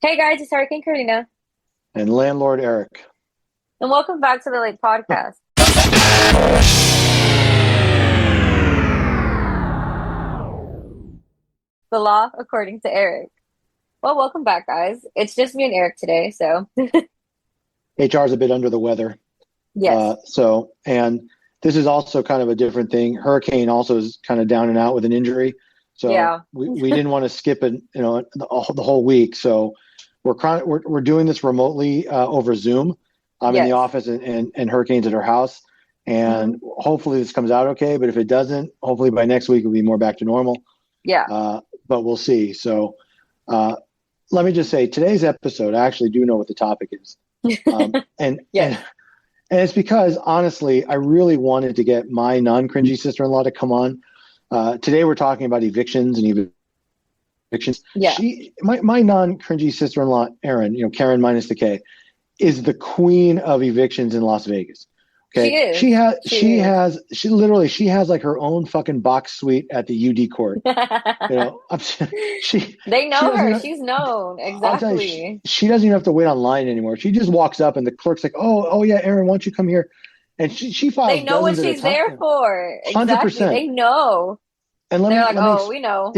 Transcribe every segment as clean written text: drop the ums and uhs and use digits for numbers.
Hey guys, it's Hurricane Karina, And landlord Eric. and welcome back to the Late Podcast, The Law According to Eric. Well, welcome back, guys. It's just me and Eric today, so HR is a bit under the weather. yes. And this is also kind of a different thing. Hurricane also is kind of down and out with an injury. So Yeah. we didn't want to skip it, the whole week. So we're doing this remotely over Zoom. I'm in the Yes. office and Hurricane's at her house. Hmm. And hopefully this comes out okay. But if it doesn't, hopefully by next week we'll be more back to normal. Yeah. But we'll see. So uh, let me just say today's episode, I actually do know what the topic is. Um, and Yes. and and it's because honestly, I really wanted to get my non-cringy sister-in-law to come on. Today we're talking about evictions and evictions. Yeah. My non-cringy sister-in-law, Erin, Karen minus the K, is the queen of evictions in Las Vegas. She Okay, is. She is. she has like her own fucking box suite at the UD court. You know, I'm, she They she know doesn't her. even. She's known. I'll tell you, she, Exactly. she doesn't even have to wait online anymore. She just walks up and the clerk's like, "Oh yeah, Aaron, why don't you come here?" And she They files know what dozens at a she's time, there for. hundred Exactly. percent. They know. And They're like, oh, we know.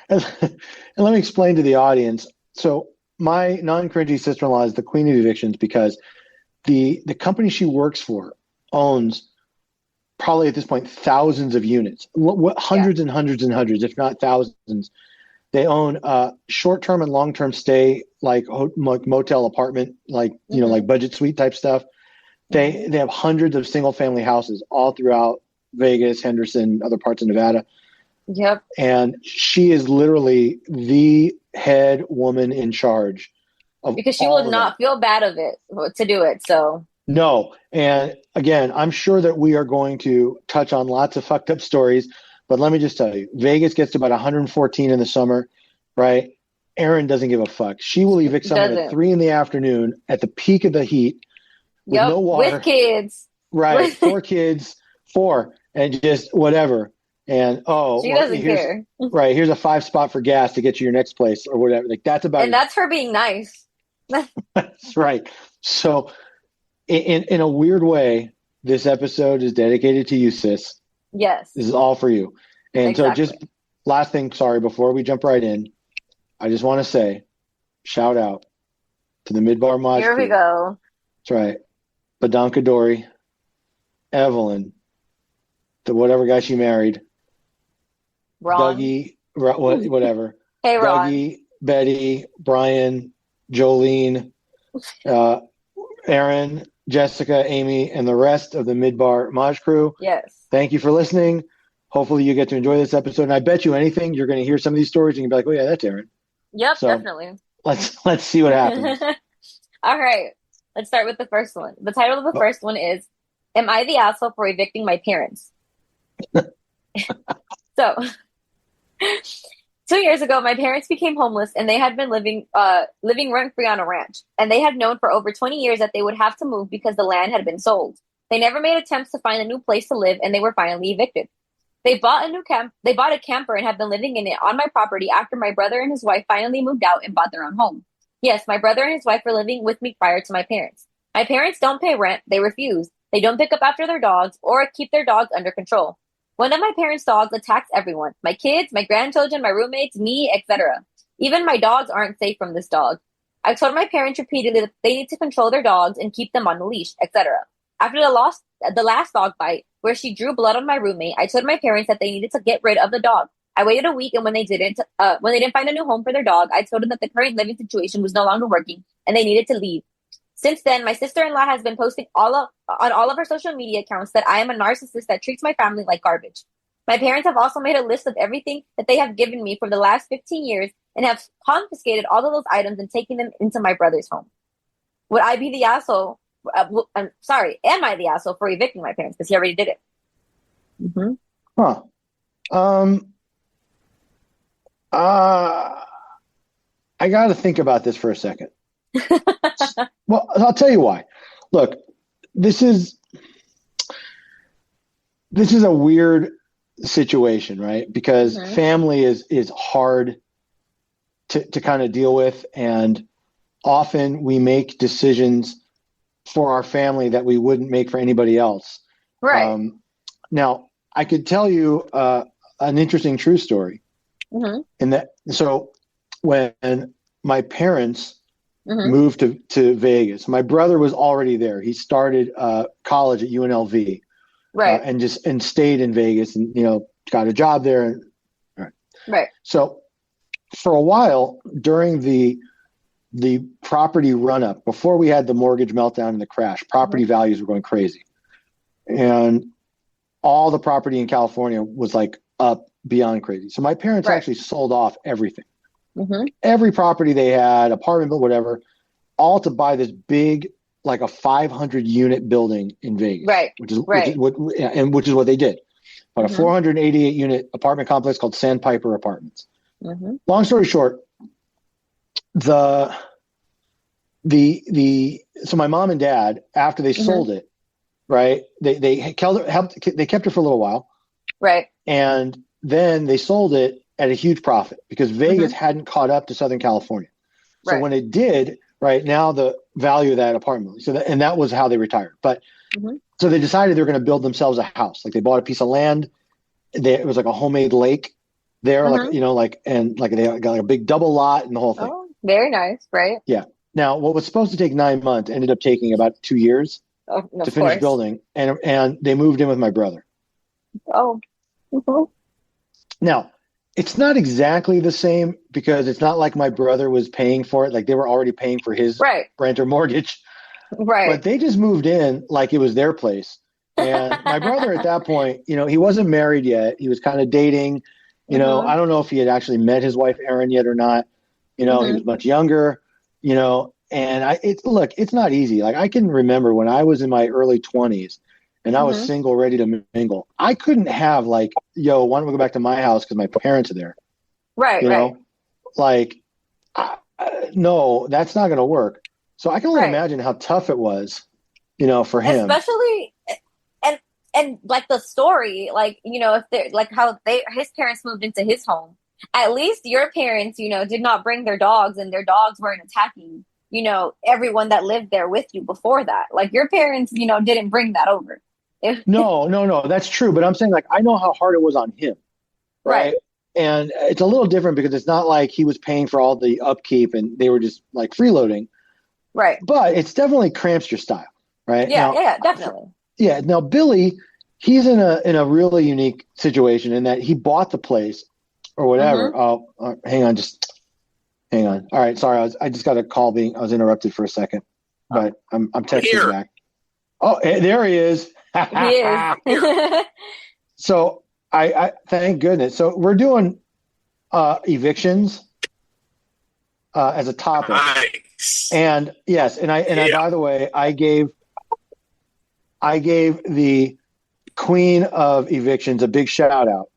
and let me explain to the audience. So my non-cringy sister-in-law is the queen of evictions because the company she works for owns probably at this point thousands of units, Yeah. hundreds and hundreds and hundreds, if not thousands. They own short-term and long-term stay, like motel apartment, Hmm. like budget suite type stuff. Hmm. They have hundreds of single-family houses all throughout Vegas, Henderson, other parts of Nevada, Yep. and she is literally the head woman in charge of Because she all will of that. not feel bad of it to do it. So, No, and again, I'm sure that we are going to touch on lots of fucked up stories, but let me just tell you, Vegas gets to about 114 in the summer, right? Erin doesn't give a fuck. She will evict someone at doesn't. 3 in the afternoon at the peak of the heat with Yep, no with water, kids. right? With Four kids, four, and just whatever. And oh, she well, doesn't care. here's a 5 spot for gas to get to your next place or whatever. Like that's about And it. that's her being nice. That's right. So in a weird way, this episode is dedicated to you, sis. Yes, This is all for you. And so just exactly. last thing, sorry, before we jump right in, I just want to say, shout out to the Midbar Mod Here we crew. go. That's right. Badanka Dory, Evelyn, the whatever guy she married, Ron. Dougie, whatever, Hey, Ron. Dougie, Betty, Brian, Jolene, uh, Aaron, Jessica, Amy, and the rest of the Midbar Maj crew. Yes. Thank you for listening. Hopefully you get to enjoy this episode. And I bet you anything, you're going to hear some of these stories and you'll be like, oh yeah, that's Aaron. Yep, So definitely. let's see what happens. All right. Let's start with the first one. The title of the Oh, first one is Am I the asshole for evicting my parents? So, 2 years ago, my parents became homeless and they had been living rent free on a ranch. And they had known for over 20 years that they would have to move because the land had been sold. They never made attempts to find a new place to live and they were finally evicted. They bought a camper and have been living in it on my property after my brother and his wife finally moved out and bought their own home. Yes, my brother and his wife were living with me prior to my parents. My parents don't pay rent, they refuse. They don't pick up after their dogs or keep their dogs under control. One of my parents' dogs attacks everyone. My kids, my grandchildren, my roommates, me, etc. Even my dogs aren't safe from this dog. I've told my parents repeatedly that they need to control their dogs and keep them on the leash, etc. After the last dog bite, where she drew blood on my roommate, I told my parents that they needed to get rid of the dog. I waited a week, and when they didn't find a new home for their dog, I told them that the current living situation was no longer working and they needed to leave. Since then, my sister-in-law has been posting on all of her social media accounts that I am a narcissist that treats my family like garbage. My parents have also made a list of everything that they have given me for the last 15 years and have confiscated all of those items and taken them into my brother's home. Would I be the asshole? I'm sorry, am I the asshole for evicting my parents because he already did it? Mm-hmm. huh. Um. Uh. I got to think about this for a second. Well, I'll tell you why. Look, this is this is a weird situation, right? Because Mm-hmm. family is hard to kind of deal with. And often we make decisions for our family that we wouldn't make for anybody else. Right. Now, I could tell you an interesting true story. In that, so when my parents moved to Vegas, my brother was already there. He started college at UNLV, Right. And stayed in Vegas, and got a job there. Right. So for a while during the property run up, before we had the mortgage meltdown and the crash, property values were going crazy, and all the property in California was like up beyond crazy. So my parents actually sold off everything, every property they had, apartment, whatever, all to buy this big, like a 500 unit building in Vegas, which is what they did. But a 488 unit apartment complex called Sandpiper Apartments. Long story short, so my mom and dad, after they sold it, right, they kept it for a little while, right, and then they sold it at a huge profit because Vegas hadn't caught up to Southern California. So when it did, right, now the value of that apartment, and that was how they retired. But so they decided they're going to build themselves a house. Like they bought a piece of land. It was like a homemade lake there, and they got like a big double lot and the whole thing. Oh, very nice, right? Yeah. Now, what was supposed to take 9 months ended up taking about 2 years to finish building, and they moved in with my brother. Oh. Now, it's not exactly the same because it's not like my brother was paying for it. Like they were already paying for his rent or mortgage. Right. But they just moved in like it was their place. And my brother at that point, he wasn't married yet. He was kind of dating. I don't know if he had actually met his wife, Erin, yet or not. He was much younger, and it's not easy. Like I can remember when I was in my early 20s and I was single, ready to mingle. I couldn't have like, yo, why don't we go back to my house because my parents are there? Right. Like, no, that's not going to work. So I can only imagine how tough it was, for him. Especially, and like the story, like, if they're like how his parents moved into his home. At least your parents, did not bring their dogs, and their dogs weren't attacking, everyone that lived there with you before that. Like your parents, didn't bring that over. No, that's true. But I'm saying, like, I know how hard it was on him. Right. And it's a little different because it's not like he was paying for all the upkeep and they were just like freeloading. Right. But it's definitely cramps your style. Right. Yeah, definitely. Yeah. Now, Billy, he's in a really unique situation in that he bought the place or whatever. Oh, hang on. All right. Sorry. I just got a call I was interrupted for a second, but I'm texting back. Oh, there he is. He is. So I thank goodness. So we're doing evictions as a topic. Nice. And yes, and I by the way, I gave the queen of evictions a big shout out.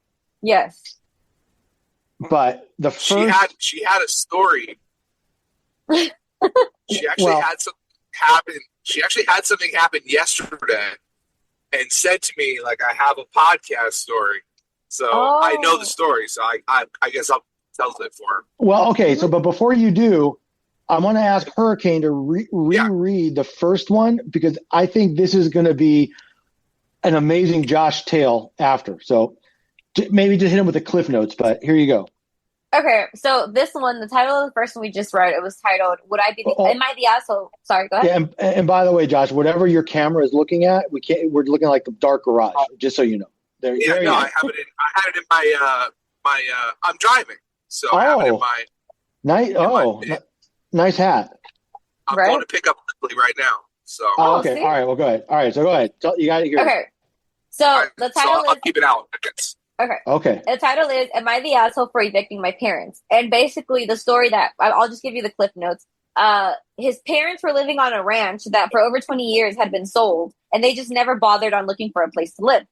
Yes. But the first she had a story. She actually had something happen. She actually had something happen yesterday and said to me, like, I have a podcast story. So I know the story. So I guess I'll tell it for her. Well, okay. So, but before you do, I want to ask Hurricane to reread the first one because I think this is going to be an amazing Josh tale after. So maybe just hit him with the cliff notes, but here you go. Okay, so this one, the title of the first one we just read, it was titled, Am I the Asshole? Sorry, go ahead. Yeah, and by the way, Josh, whatever your camera is looking at, we're looking like the dark garage, just so you know. I had it in my I'm driving. So I have it in my nice hat. I'm going to pick up Lily right now. So okay. All right, well, go ahead. All right, so go ahead. You got it here. Okay. So the title I'll keep it out, I guess. Okay. The title is Am I the Asshole for Evicting My Parents? And basically the story that I'll just give you the cliff notes. His parents were living on a ranch that for over 20 years had been sold, and they just never bothered on looking for a place to live.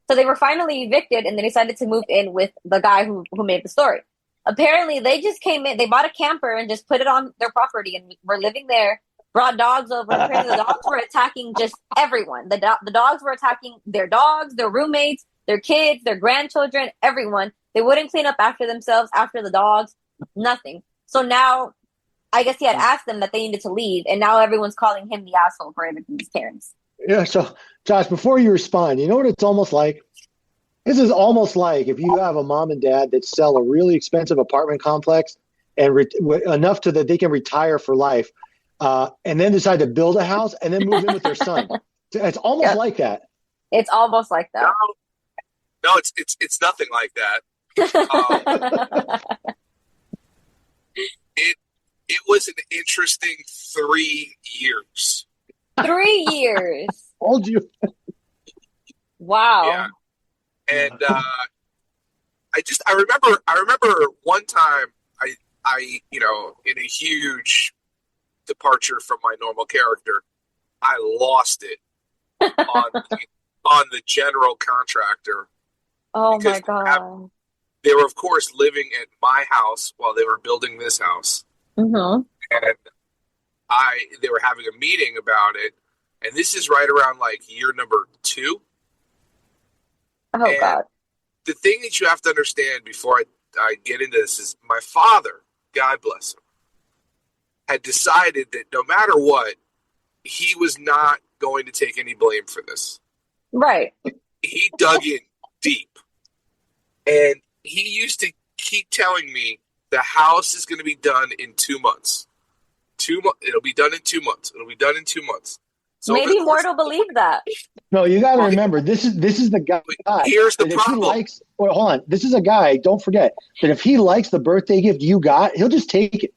So they were finally evicted, and they decided to move in with the guy who made the story. Apparently, they just came in, they bought a camper and just put it on their property and were living there, brought dogs over. Apparently, the dogs were attacking just everyone. The dogs were attacking their dogs, their roommates, their kids, their grandchildren, everyone. They wouldn't clean up after themselves, after the dogs, nothing. So now, I guess he had asked them that they needed to leave, and now everyone's calling him the asshole for evicting his parents. Yeah. So, Josh, before you respond, you know what it's almost like? This is almost like if you have a mom and dad that sell a really expensive apartment complex and enough to that they can retire for life, and then decide to build a house and then move in with their son. It's almost like that. It's almost like that. No, it's nothing like that. It was an interesting 3 years. 3 years. Told you. Wow. Yeah. And I remember one time I in a huge departure from my normal character, I lost it on the general contractor. Oh my God. They were, of course, living at my house while they were building this house. Mm-hmm. And they were having a meeting about it. And this is right around like year number 2. Oh, and God. The thing that you have to understand before I get into this is my father, God bless him, had decided that no matter what, he was not going to take any blame for this. Right. He dug in deep. And he used to keep telling me the house is going to be done in 2 months. It'll be done in 2 months. It'll be done in 2 months. So maybe Mortal believed that. No, you got to remember, this is the guy. Here's the problem. Hold on. This is a guy, don't forget, that if he likes the birthday gift you got, he'll just take it.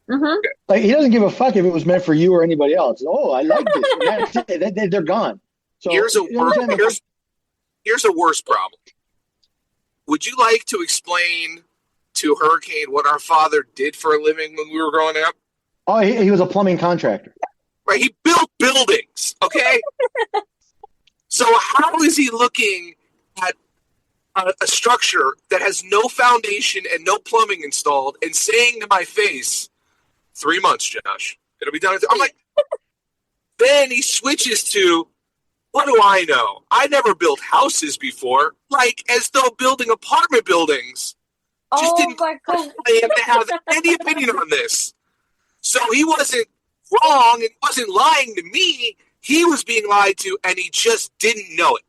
Mm-hmm. Like, he doesn't give a fuck if it was meant for you or anybody else. Oh, I like this. And that's it. They're gone. So here's a worse problem. Would you like to explain to Hurricane what our father did for a living when we were growing up? Oh, he was a plumbing contractor. Right, he built buildings, okay? So how is he looking at a structure that has no foundation and no plumbing installed and saying to my face, 3 months, Josh, it'll be done. I'm like, then he switches to, what do I know? I never built houses before, like as though building apartment buildings just didn't qualify him to have any opinion on this. So he wasn't wrong and wasn't lying to me. He was being lied to, and he just didn't know it.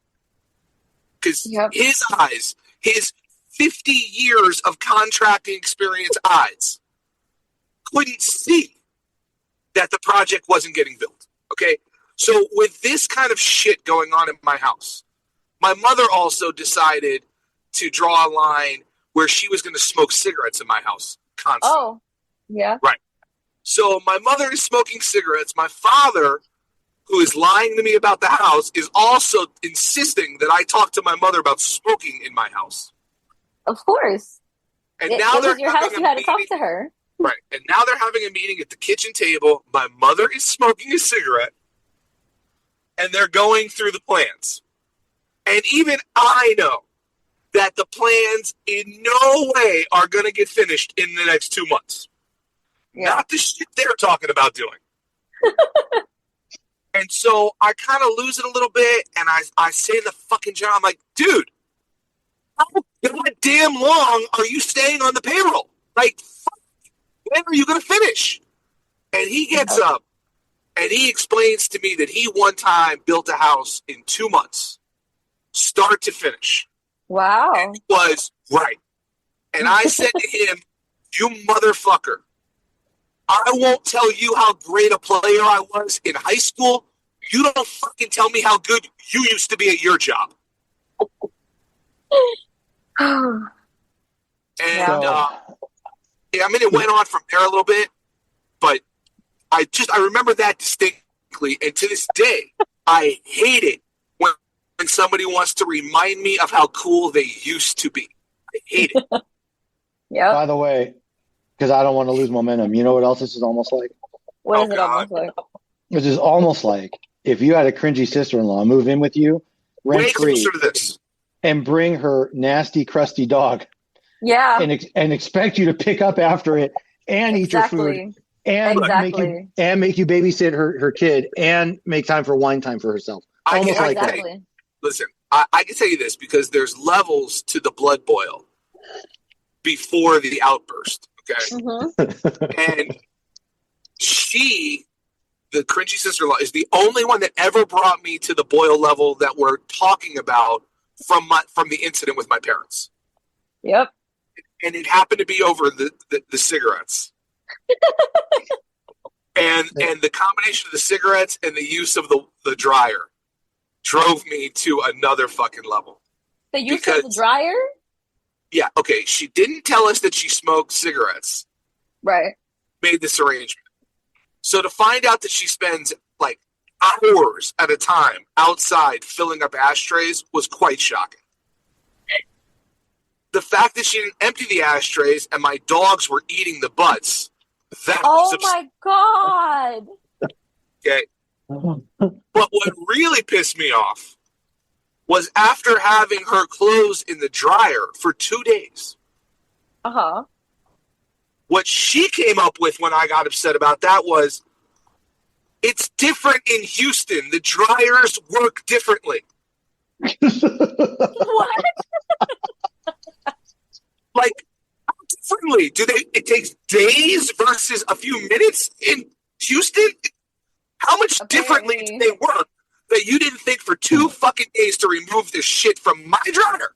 Because his eyes, his 50 years of contracting experience eyes, couldn't see that the project wasn't getting built. Okay? So with this kind of shit going on in my house, my mother also decided to draw a line where she was going to smoke cigarettes in my house constantly. Oh, yeah. Right. So my mother is smoking cigarettes. My father, who is lying to me about the house, is also insisting that I talk to my mother about smoking in my house. Of course. And now it was your house. You had to talk to her. Right. And now they're having a meeting at the kitchen table. My mother is smoking a cigarette. And they're going through the plans. And even I know that the plans in no way are going to get finished in the next 2 months. Yeah. Not the shit they're talking about doing. And so I kind of lose it a little bit, and I say to the fucking John, I'm like, dude, how goddamn long are you staying on the payroll? Like, when are you going to finish? And he gets up, and he explains to me that he one time built a house in 2 months, start to finish. Wow. And he was right. And I said to him, you motherfucker, I won't tell you how great a player I was in high school. You don't fucking tell me how good you used to be at your job. And it went on from there a little bit, but I remember that distinctly, and to this day, I hate it when somebody wants to remind me of how cool they used to be. I hate it. Yeah. By the way, because I don't want to lose momentum, you know what else this is almost like? What is it almost like? This is almost like if you had a cringy sister-in-law move in with you, rent-free, to this, and bring her nasty, crusty dog. Yeah. And expect you to pick up after it and eat your food and make you babysit her kid and make time for wine time for herself. Almost like that. Listen, I can tell you this because there's levels to the blood boil before the outburst. Okay. Mm-hmm. And she, the cringy sister-in-law, is the only one that ever brought me to the boil level that we're talking about from the incident with my parents. Yep. And it happened to be over the cigarettes. and the combination of the cigarettes and the use of the dryer drove me to another fucking level. The use of the dryer? Yeah, okay. She didn't tell us that she smoked cigarettes. Right. Made this arrangement. So to find out that she spends like hours at a time outside filling up ashtrays was quite shocking. The fact that she didn't empty the ashtrays and my dogs were eating the butts, that was my God. Okay. But what really pissed me off was after having her clothes in the dryer for 2 days. Uh-huh. What she came up with when I got upset about that was, it's different in Houston. The dryers work differently. What? Like, how differently? It takes days versus a few minutes in Houston? How much differently do they work that you didn't think for 2 fucking days to remove this shit from my dryer?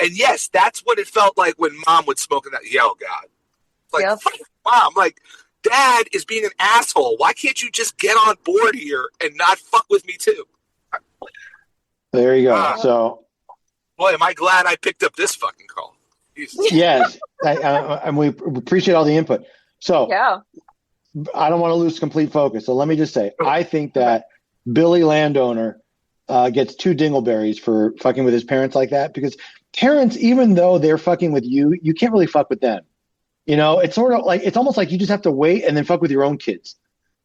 And yes, that's what it felt like when Mom would smoke in that. Yeah, oh God. Like, fuck Mom. Like, Dad is being an asshole. Why can't you just get on board here and not fuck with me too? There you go. So, boy, am I glad I picked up this fucking call. Jesus. Yes, and we appreciate all the input. So, yeah. I don't want to lose complete focus. So let me just say, I think that Billy Landowner gets 2 dingleberries for fucking with his parents like that, because parents, even though they're fucking with you, you can't really fuck with them. You know, it's sort of like, it's almost like you just have to wait and then fuck with your own kids,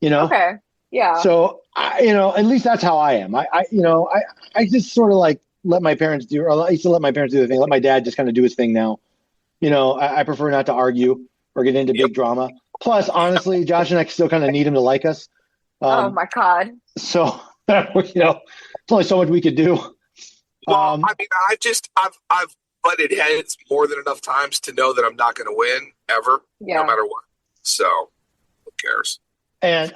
you know? Okay. Yeah. So, at least that's how I am. I just sort of like let my parents do, or I used to let my parents do the thing, let my dad just kind of do his thing now. You know, I prefer not to argue or get into big drama. Plus, honestly, Josh and I still kind of need him to like us. Oh my God. So, it's only so much we could do. Well, I mean, I've butted heads more than enough times to know that I'm not going to win ever, no matter what. So, who cares? And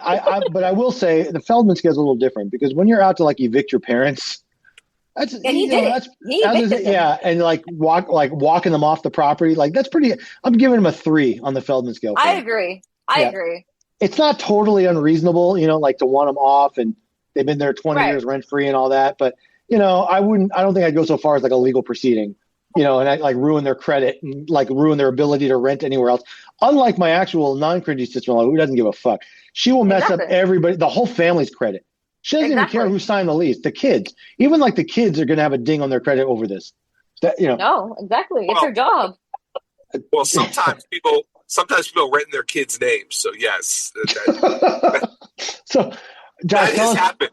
but I will say the Feldman scale is a little different, because when you're out to like evict your parents, that's and he did it. He evicted them. Yeah, and like walking them off the property, like that's pretty. I'm giving him a 3 on the Feldman scale. I agree. I agree. It's not totally unreasonable, like to want them off, and they've been there 20 years rent free and all that. But I don't think I'd go so far as like a legal proceeding, and I like ruin their credit and like ruin their ability to rent anywhere else. Unlike my actual non-cringy sister-in-law, who doesn't give a fuck. She will mess up everybody, the whole family's credit. She doesn't even care who signed the lease. The kids, even like the kids, are going to have a ding on their credit over this. No, exactly. It's her job. Well, sometimes people rent in their kids' names. So yes, so Josh, that has happened.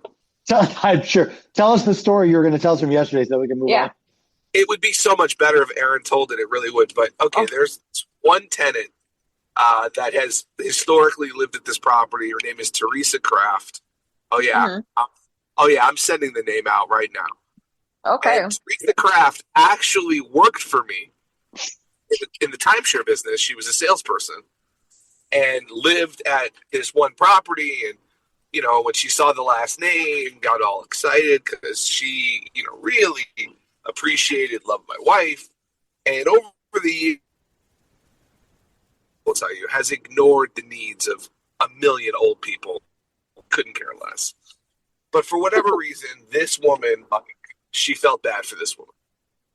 I'm sure. Tell us the story you were going to tell us from yesterday, so we can move on. It would be so much better if Aaron told it. It really would. But okay, there's one tenant that has historically lived at this property. Her name is Teresa Kraft. Oh yeah. Mm-hmm. I'm sending the name out right now. Okay. And Teresa Kraft actually worked for me in the timeshare business. She was a salesperson and lived at this one property. And when she saw the last name, got all excited because she, really appreciated, loved my wife, and over the years, I'll tell you, has ignored the needs of a million old people. Couldn't care less. But for whatever reason, this woman, she felt bad for this woman.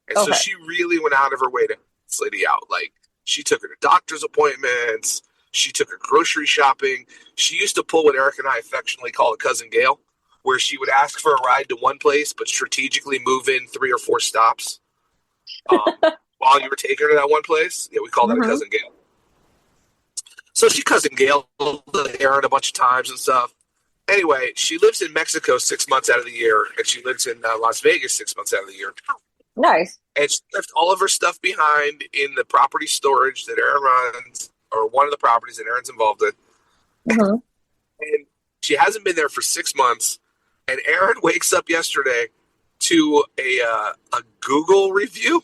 And so she really went out of her way to help this lady out. Like, she took her to doctor's appointments. She took her grocery shopping. She used to pull what Eric and I affectionately call a Cousin Gail, where she would ask for a ride to one place, but strategically move in 3 or 4 stops while you were taking her to that one place. Yeah, we call that a Cousin Gail. So she Cousin Gail Aaron a bunch of times and stuff. Anyway, she lives in Mexico 6 months out of the year, and she lives in Las Vegas 6 months out of the year. Nice. And she left all of her stuff behind in the property storage that Aaron runs, or one of the properties that Aaron's involved in. Mm-hmm. And she hasn't been there for 6 months. And Aaron wakes up yesterday to a Google review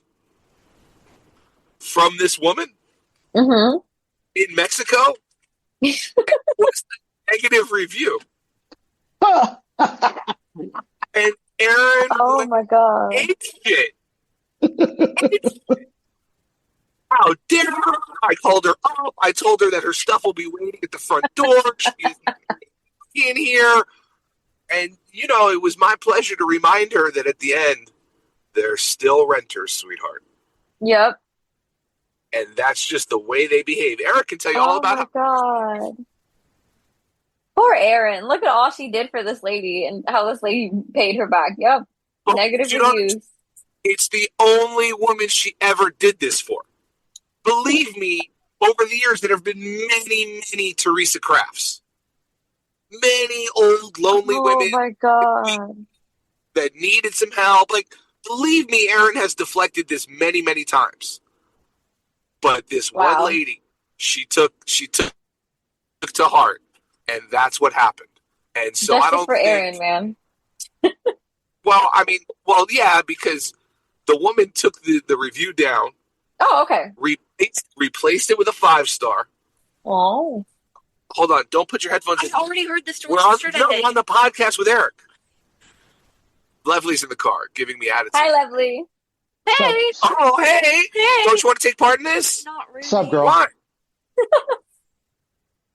from this woman Mm-hmm. in Mexico. What's the negative review? And Aaron Oh went my God. ape shit. How dare her? I called her up. I told her that her stuff will be waiting at the front door. She's in here. And, it was my pleasure to remind her that at the end, they're still renters, sweetheart. Yep. And that's just the way they behave. Eric can tell you all about Oh my God. Poor Erin. Look at all she did for this lady and how this lady paid her back. Yep. Negative reviews. It's the only woman she ever did this for. Believe me, over the years, there have been many, many Teresa Crafts. Many old, lonely women. Oh my God. That needed some help. Like, believe me, Erin has deflected this many, many times. But this one lady, she took to heart, and that's what happened. And so Justice I don't for think, Erin, man. yeah, because the woman took the review down. Oh, okay. Replaced it with a 5-star. Oh. Hold on, don't put your headphones in. I already heard this story We're yesterday. on the podcast with Eric. Leslie's in the car, giving me attitude. Hi, Leslie. Hey! Oh, hey! Hey! Don't you want to take part in this? Not really. What's up, girl? Why?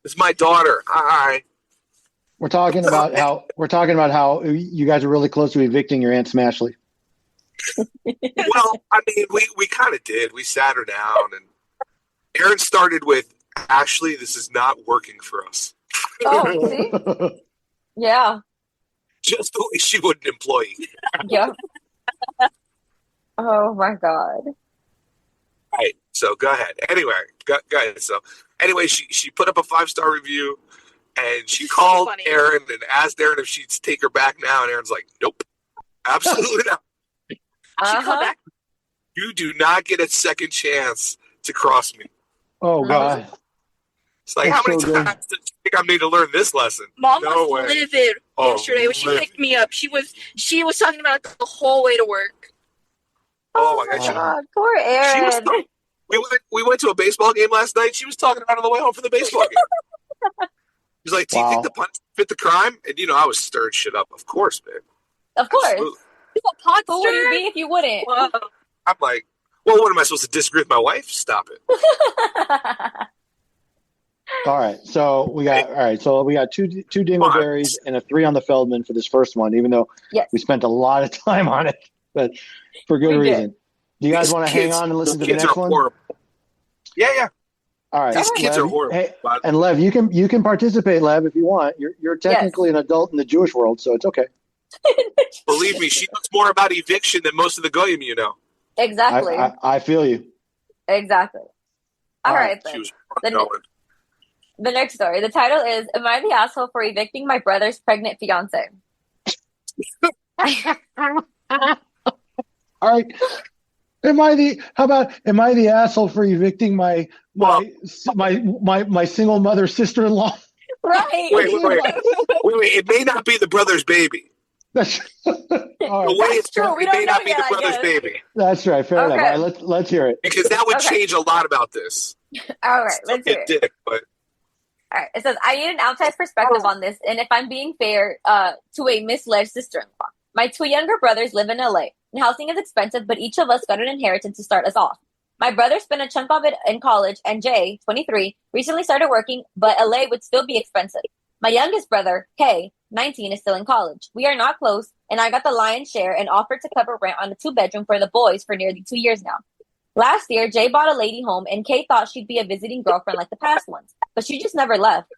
It's my daughter. Hi. We're talking about how you guys are really close to evicting your Aunt Smashley. Well, I mean, we kind of did. We sat her down, and Erin started with, "Actually, this is not working for us." Oh, see? Yeah. Just the way she would an employee. Yeah. Oh my God. All right, so go ahead. Anyway, go ahead. So, anyway, she put up a 5-star review, and she called funny. Erin and asked Erin if she'd take her back now, and Erin's like, "Nope, absolutely not. She called back. You do not get a second chance to cross me." Oh God. It's like, That's how many so good. times do you think I need to learn this lesson? Mom No was way. livid Oh, yesterday when she livid. picked me up. She was talking about it the whole way to work. Oh my Oh gosh. God. Poor She was Erin. we went to a baseball game last night. She was talking about it on the way home from the baseball game. She's like, "Do you think the punch fit the crime?" And I was stirred shit up. Of course, man. Of course. Absolutely. Who would you be if you wouldn't? Whoa. I'm like, well, what am I supposed to disagree with my wife? Stop it. All right. So we got two dingleberries and a 3 on the Feldman for this first one, even though Yes. we spent a lot of time on it, but for good We did. reason. Do you guys These want to hang kids- on and listen to these the kids next are one? horrible. Yeah. All right. These kids Lev, are horrible. Hey, and Lev, you can participate, Lev, if you want. You're technically an adult in the Jewish world, so it's okay. Believe me, she knows more about eviction than most of the goyim you know. Exactly. I feel you. Exactly. All right, She then. was Then- going. The next story. The title is, Am I the asshole for evicting my brother's pregnant fiance? All right. Am I the asshole for evicting my single mother sister-in-law? Right. Wait. It may not be the brother's baby. That's all The right. way it's true. done, We it may don't not know be yet, the I brother's guess. baby. That's right. Fair enough. Okay. All right, let's hear it. Because that would Okay. change a lot about this. All right, let's hear it. Dick, but All right. It says, I need an outside perspective on this, and if I'm being fair to a misled sister-in-law. My 2 younger brothers live in LA, and housing is expensive, but each of us got an inheritance to start us off. My brother spent a chunk of it in college, and Jay, 23, recently started working, but LA would still be expensive. My youngest brother, Kay, 19, is still in college. We are not close, and I got the lion's share and offered to cover rent on a 2-bedroom for the boys for nearly 2 years now. Last year, Jay bought a lady home, and Kay thought she'd be a visiting girlfriend like the past ones, but she just never left.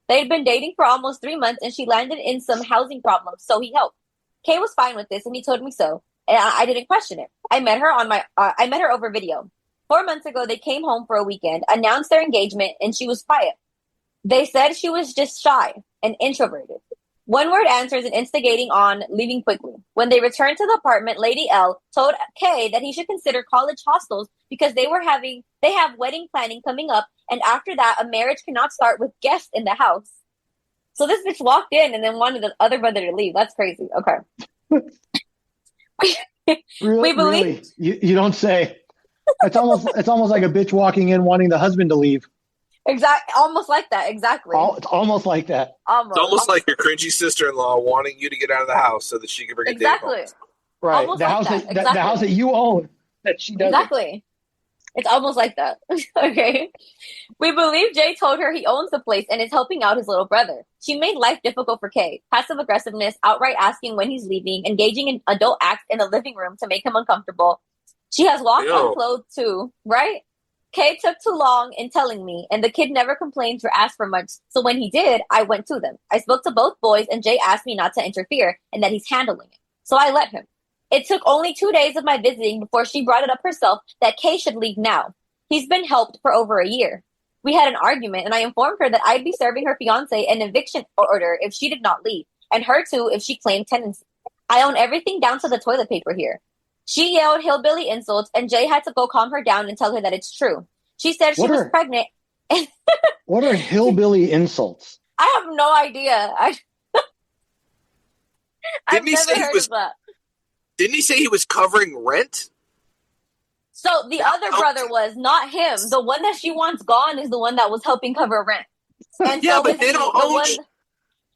They'd been dating for almost 3 months, and she landed in some housing problems, so he helped. Kay was fine with this, and he told me so, and I didn't question it. I met her over video. 4 months ago, they came home for a weekend, announced their engagement, and she was quiet. They said she was just shy and introverted. One-word answers and instigating on leaving quickly. When they returned to the apartment, Lady L told Kay that he should consider college hostels because they have wedding planning coming up, and after that, a marriage cannot start with guests in the house. So this bitch walked in and then wanted the other brother to leave. That's crazy. Okay. Really? We believe- Really? You don't say. It's almost like a bitch walking in wanting the husband to leave. Almost like that. Exactly. It's almost like that. It's almost like your cringy sister-in-law wanting you to get out of the house so that she can bring a date home. Exactly. Right. Almost The like house that. that Exactly. the house that you own that she doesn't. Exactly. It's almost like that. Okay. We believe Jay told her he owns the place and is helping out his little brother. She made life difficult for Kay. Passive aggressiveness, outright asking when he's leaving, engaging in adult acts in the living room to make him uncomfortable. She has walked unclothed too, right? Kay took too long in telling me, and the kid never complained or asked for much. So when he did, I went to them. I spoke to both boys, and Jay asked me not to interfere and that he's handling it. So I let him. It took only 2 days of my visiting before she brought it up herself that Kay should leave now. He's been helped for over a year. We had an argument, and I informed her that I'd be serving her fiance an eviction order if she did not leave, and her too if she claimed tenancy. I own everything down to the toilet paper here. She yelled hillbilly insults, and Jay had to go calm her down and tell her that it's true. She said she was pregnant. What are hillbilly insults? I have no idea. I've never heard of that. Didn't he say he was covering rent? So the other brother was not him. The one that she wants gone is the one that was helping cover rent. And yeah, so but they don't own shit.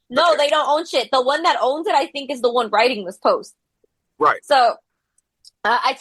No, they don't own shit. The one that owns it, I think, is the one writing this post. Right. So I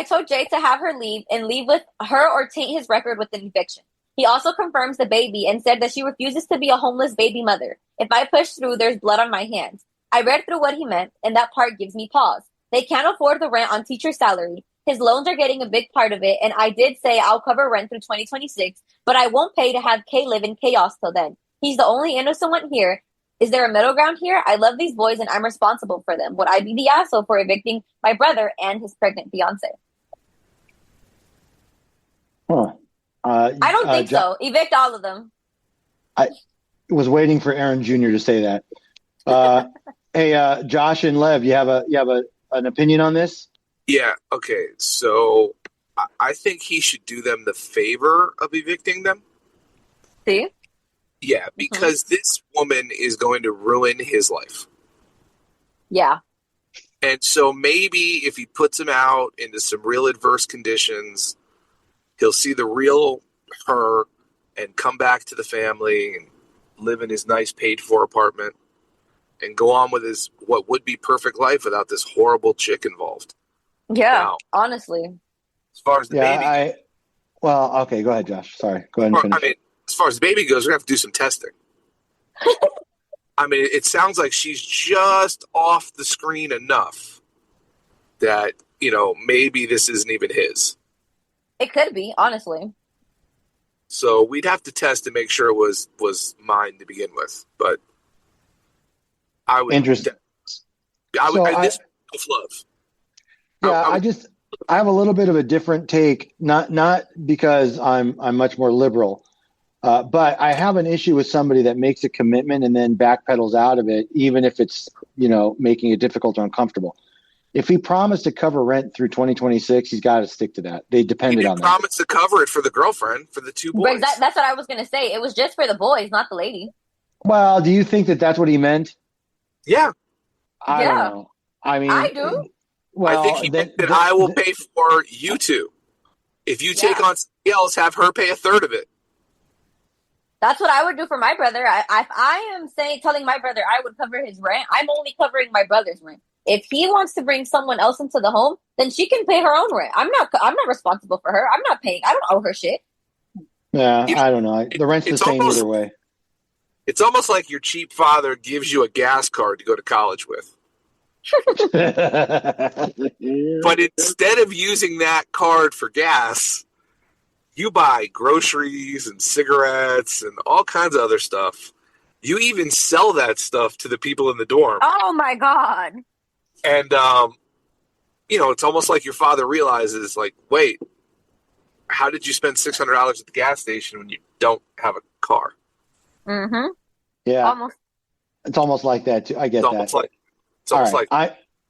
told Jay to have her leave and leave with her or taint his record with an eviction. He also confirms the baby and said that she refuses to be a homeless baby mother. If I push through, there's blood on my hands. I read through what he meant, and that part gives me pause. They can't afford the rent on teacher's salary. His loans are getting a big part of it, and I did say I'll cover rent through 2026, but I won't pay to have Kay live in chaos till then. He's the only innocent one here. Is there a middle ground here? I love these boys, and I'm responsible for them. Would I be the asshole for evicting my brother and his pregnant fiance? Huh. I don't think so. Evict all of them. I was waiting for Aaron Jr. to say that. Hey, Josh and Lev, you have an opinion on this? Yeah. Okay. So I think he should do them the favor of evicting them. See? Yeah, because this woman is going to ruin his life. Yeah. And so maybe if he puts him out into some real adverse conditions, he'll see the real her and come back to the family and live in his nice paid-for apartment and go on with his what would be perfect life without this horrible chick involved. Yeah, now, honestly. As far as the baby... Well, okay, go ahead, Josh. Sorry. Go ahead and finish. I mean, as far as the baby goes, we're going to have to do some testing. I mean, it sounds like she's just off the screen enough that, maybe this isn't even his. It could be, honestly. So we'd have to test to make sure it was mine to begin with. But I would... Interesting. This is love. Yeah, I have a little bit of a different take, not because I'm much more liberal, but I have an issue with somebody that makes a commitment and then backpedals out of it, even if it's, making it difficult or uncomfortable. If he promised to cover rent through 2026, he's got to stick to that. They depended on that. He promised to cover it for the girlfriend, for the two boys. But that's what I was going to say. It was just for the boys, not the lady. Well, do you think that that's what he meant? Yeah. I don't know. I mean, I do. Well, I think he meant that I will pay for you two. If you take on somebody else, have her pay a third of it. That's what I would do for my brother. If I am telling my brother I would cover his rent, I'm only covering my brother's rent. If he wants to bring someone else into the home, then she can pay her own rent. I'm not responsible for her. I'm not paying. I don't owe her shit. Yeah, I don't know. The rent's the same either way. It's almost like your cheap father gives you a gas card to go to college with. But instead of using that card for gas, you buy groceries and cigarettes and all kinds of other stuff. You even sell that stuff to the people in the dorm. Oh my God. And, it's almost like your father realizes, like, wait, how did you spend $600 at the gas station when you don't have a car? Mm-hmm. Yeah. It's almost like that, too. I get that. It's almost like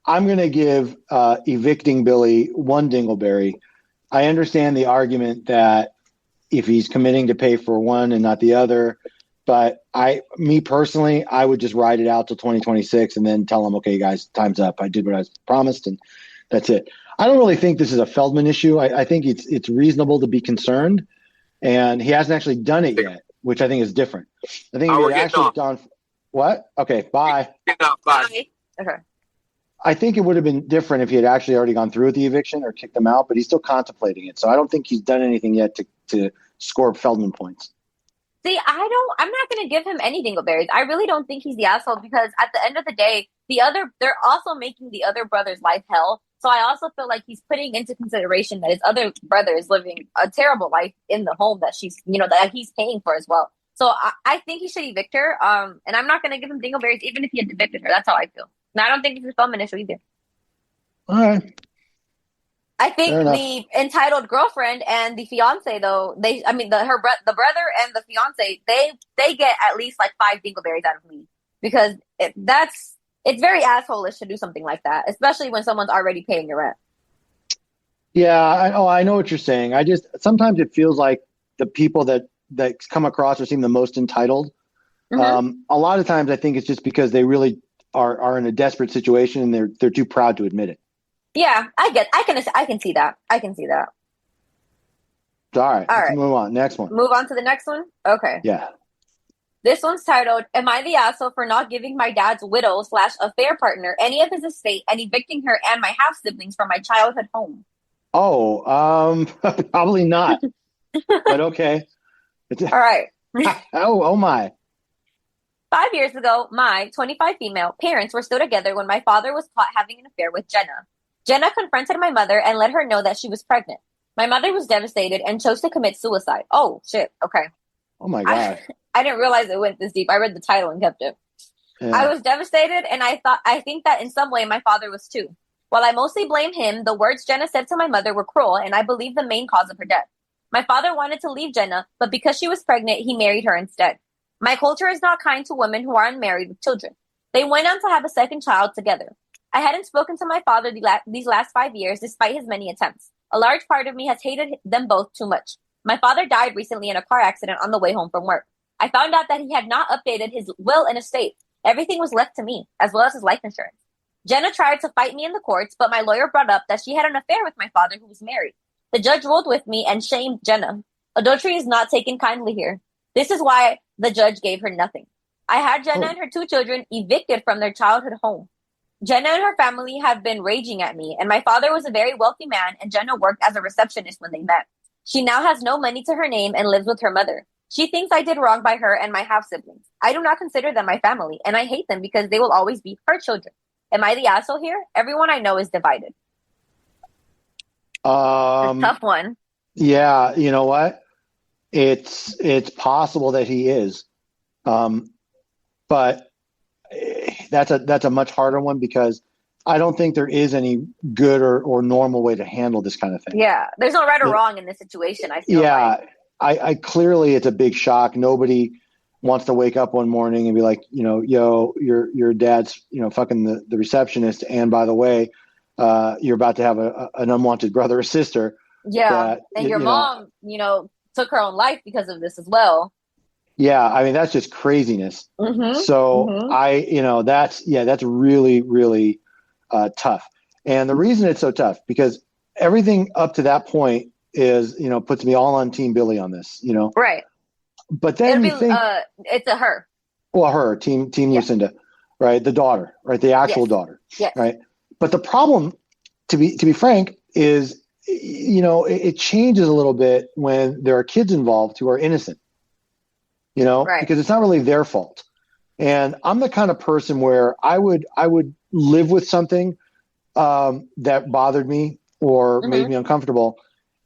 I'm going to give evicting Billy one dingleberry. I understand the argument that if he's committing to pay for one and not the other, but me personally, I would just ride it out till 2026 and then tell him, okay, guys, time's up. I did what I was promised, and that's it. I don't really think this is a Feldman issue. I think it's reasonable to be concerned, and he hasn't actually done it yet, which I think is different. I think if he We're had getting actually off. done what? Okay, bye. Bye. Bye. Okay. I think it would have been different if he had actually already gone through with the eviction or kicked them out, but he's still contemplating it. So I don't think he's done anything yet to score Feldman points. See, I'm not going to give him any dingleberries. I really don't think he's the asshole because at the end of the day, they're also making the other brother's life hell. So I also feel like he's putting into consideration that his other brother is living a terrible life in the home that that he's paying for as well. So I think he should evict her. And I'm not going to give him dingleberries even if he had evicted her. That's how I feel. And I don't think it's a Feldman issue either. All right. I think the entitled girlfriend and the fiance, though, the brother and the fiance, they get at least like 5 dingleberries out of me because it's very asshole-ish to do something like that, especially when someone's already paying your rent. Yeah, I know what you're saying. Sometimes it feels like the people that come across or seem the most entitled. Mm-hmm. A lot of times I think it's just because they really are in a desperate situation and they're too proud to admit it. Yeah, I can see that. I can see that. All right. Let's move on. Next one. Move on to the next one? Okay. Yeah. This one's titled, Am I the asshole for not giving my dad's widow/affair partner any of his estate and evicting her and my half-siblings from my childhood home? Oh, probably not. But okay. All right. Oh my. 5 years ago, my 25 female parents were still together when my father was caught having an affair with Jenna. Jenna confronted my mother and let her know that she was pregnant. My mother was devastated and chose to commit suicide. Oh, shit. Okay. Oh, my God. I didn't realize it went this deep. I read the title and kept it. Yeah. I was devastated, and I think that in some way my father was too. While I mostly blame him, the words Jenna said to my mother were cruel, and I believe the main cause of her death. My father wanted to leave Jenna, but because she was pregnant, he married her instead. My culture is not kind to women who are unmarried with children. They went on to have a second child together. I hadn't spoken to my father these last 5 years, despite his many attempts. A large part of me has hated them both too much. My father died recently in a car accident on the way home from work. I found out that he had not updated his will and estate. Everything was left to me, as well as his life insurance. Jenna tried to fight me in the courts, but my lawyer brought up that she had an affair with my father who was married. The judge ruled with me and shamed Jenna. Adultery is not taken kindly here. This is why the judge gave her nothing. I had Jenna and her 2 children evicted from their childhood home. Jenna and her family have been raging at me, and my father was a very wealthy man, and Jenna worked as a receptionist when they met. She now has no money to her name and lives with her mother. She thinks I did wrong by her and my half-siblings. I do not consider them my family, and I hate them because they will always be her children. Am I the asshole here? Everyone I know is divided. It's a tough one. Yeah, you know what? It's possible that he is, but that's a much harder one because I don't think there is any good or normal way to handle this kind of thing. Yeah, there's no right or wrong in this situation. I feel like. I clearly it's a big shock. Nobody wants to wake up one morning and be like, yo, your dad's fucking the receptionist, and by the way, you're about to have an unwanted brother or sister. Yeah, and your mom, took her own life because of this as well. Yeah, I mean that's just craziness. Mm-hmm. So that's really, really tough. And the reason it's so tough because everything up to that point is puts me all on Team Billy on this. Right. But then you think it's a her. Well, her team Lucinda, right? The daughter, right? The actual daughter, yes. Right? But the problem, to be frank, is it changes a little bit when there are kids involved who are innocent. Right. Because it's not really their fault. And I'm the kind of person where I would live with something that bothered me or made me uncomfortable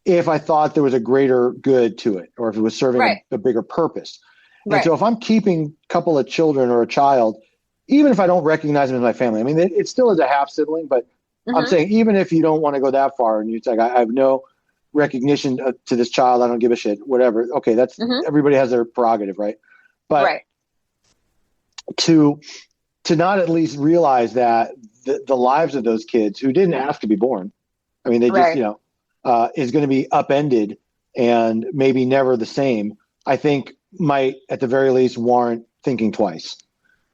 if I thought there was a greater good to it or if it was serving a bigger purpose. And so if I'm keeping a couple of children or a child, even if I don't recognize them as my family, I mean, it still is a half sibling, but I'm saying even if you don't want to go that far and you're like, I have no recognition to this child, I don't give a shit, whatever. Okay, that's everybody has their prerogative, right? But to not at least realize that the lives of those kids who didn't ask to be born, I mean, they just is going to be upended and maybe never the same, I think might at the very least warrant thinking twice.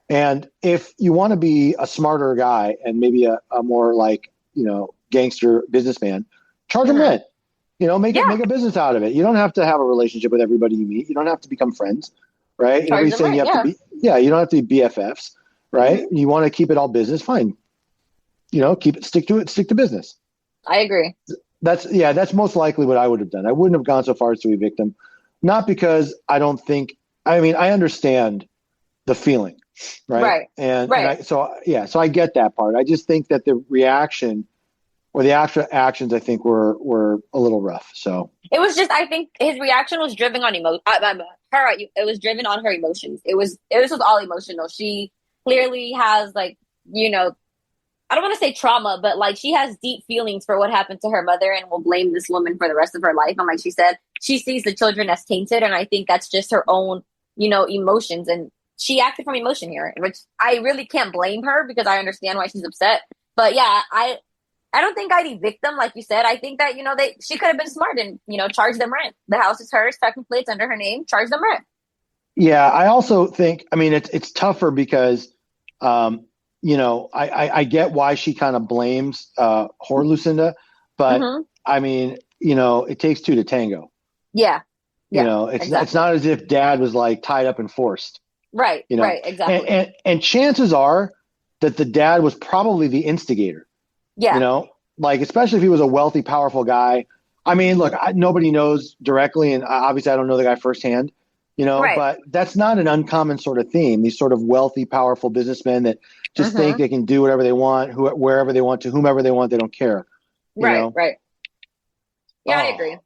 And if you want to be a smarter guy and maybe a more get gangster businessman, charge them rent. You know, make a business out of it. You don't have to have a relationship with everybody you meet. You don't have to become friends, right? Everybody's saying you have to be, you don't have to be BFFs, right? You want to keep it all business, fine. You know, stick to business. I agree. That's most likely what I would have done. I wouldn't have gone so far as to evict them, not because I understand the feeling, right? So I get that part. I just think that the reaction or the actual actions, I think, were a little rough. So it was just, I think his reaction was driven on emotion. It was driven on her emotions. It was all emotional. She clearly has, like, you know, I don't want to say trauma, but like she has deep feelings for what happened to her mother and will blame this woman for the rest of her life. And like she said, she sees the children as tainted. And I think that's just her own, you know, emotions. And she acted from emotion here, which I really can't blame her because I understand why she's upset. But yeah, I don't think I'd evict them, like you said. I think that, you know, she could have been smart and, you know, charge them rent. The house is hers, technically it's under her name, charge them rent. Yeah, I also think, I mean, it's tougher because, you know, I get why she kind of blames Whore Lucinda, but I mean, you know, it takes two to tango. Yeah. You know, it's not as if dad was like tied up and forced. Right, you know? right, exactly. And chances are that the dad was probably the instigator. Yeah. You know, like, especially if he was a wealthy, powerful guy. I mean, look, nobody knows directly, and obviously I don't know the guy firsthand, you know, but that's not an uncommon sort of theme. These sort of wealthy, powerful businessmen that just think they can do whatever they want, wherever they want to, whomever they want, they don't care. You know? Right. Yeah, I agree.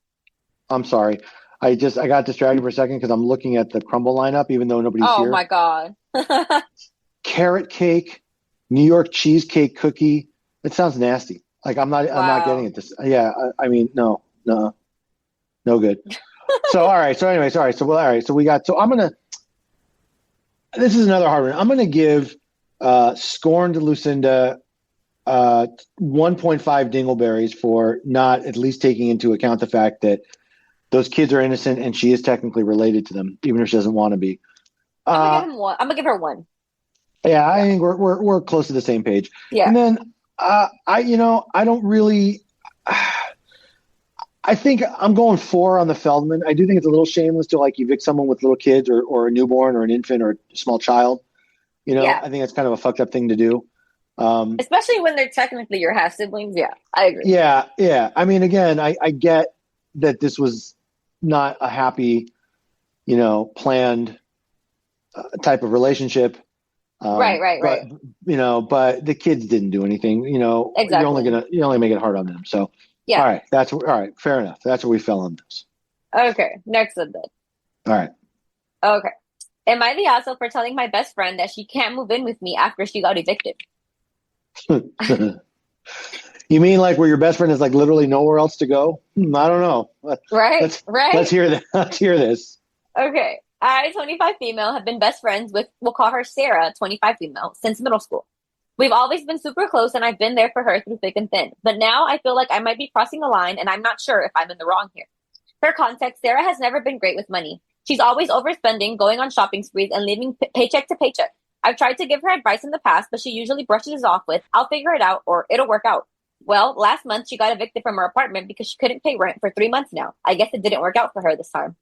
I'm sorry. I got distracted for a second because I'm looking at the crumble lineup, even though nobody's here. Oh my God. Carrot cake, New York cheesecake cookie. It sounds nasty. Like I'm not getting it. I mean, no good. So, all right. So anyways, all right. So, this is another hard one. I'm going to give scorned Lucinda 1.5 dingleberries for not at least taking into account the fact that those kids are innocent and she is technically related to them, even if she doesn't want to be. I'm gonna give her one. Yeah, I think we're close to the same page. Yeah. And then I don't really. I think I'm going 4 on the Feldman. I do think it's a little shameless to like evict someone with little kids or a newborn or an infant or a small child. You know, I think that's kind of a fucked up thing to do. Especially when they're technically your half siblings. Yeah, I agree. Yeah. I mean, again, I get that this was not a happy, you know, planned type of relationship. Right. But, you know, but the kids didn't do anything. You know, exactly. you only make it hard on them. So. Yeah. All right. Fair enough. That's where we fell on this. Okay. Next one then. All right. Okay. Am I the asshole for telling my best friend that she can't move in with me after she got evicted? You mean like where your best friend is like literally nowhere else to go? I don't know. Right. Let's hear that. Let's hear this. Okay. I, 25 female, have been best friends with, we'll call her Sarah, 25 female, since middle school. We've always been super close and I've been there for her through thick and thin. But now I feel like I might be crossing a line and I'm not sure if I'm in the wrong here. For context, Sarah has never been great with money. She's always overspending, going on shopping sprees, and living paycheck to paycheck. I've tried to give her advice in the past, but she usually brushes it off with, I'll figure it out or it'll work out. Well, last month she got evicted from her apartment because she couldn't pay rent for 3 months now. I guess it didn't work out for her this time.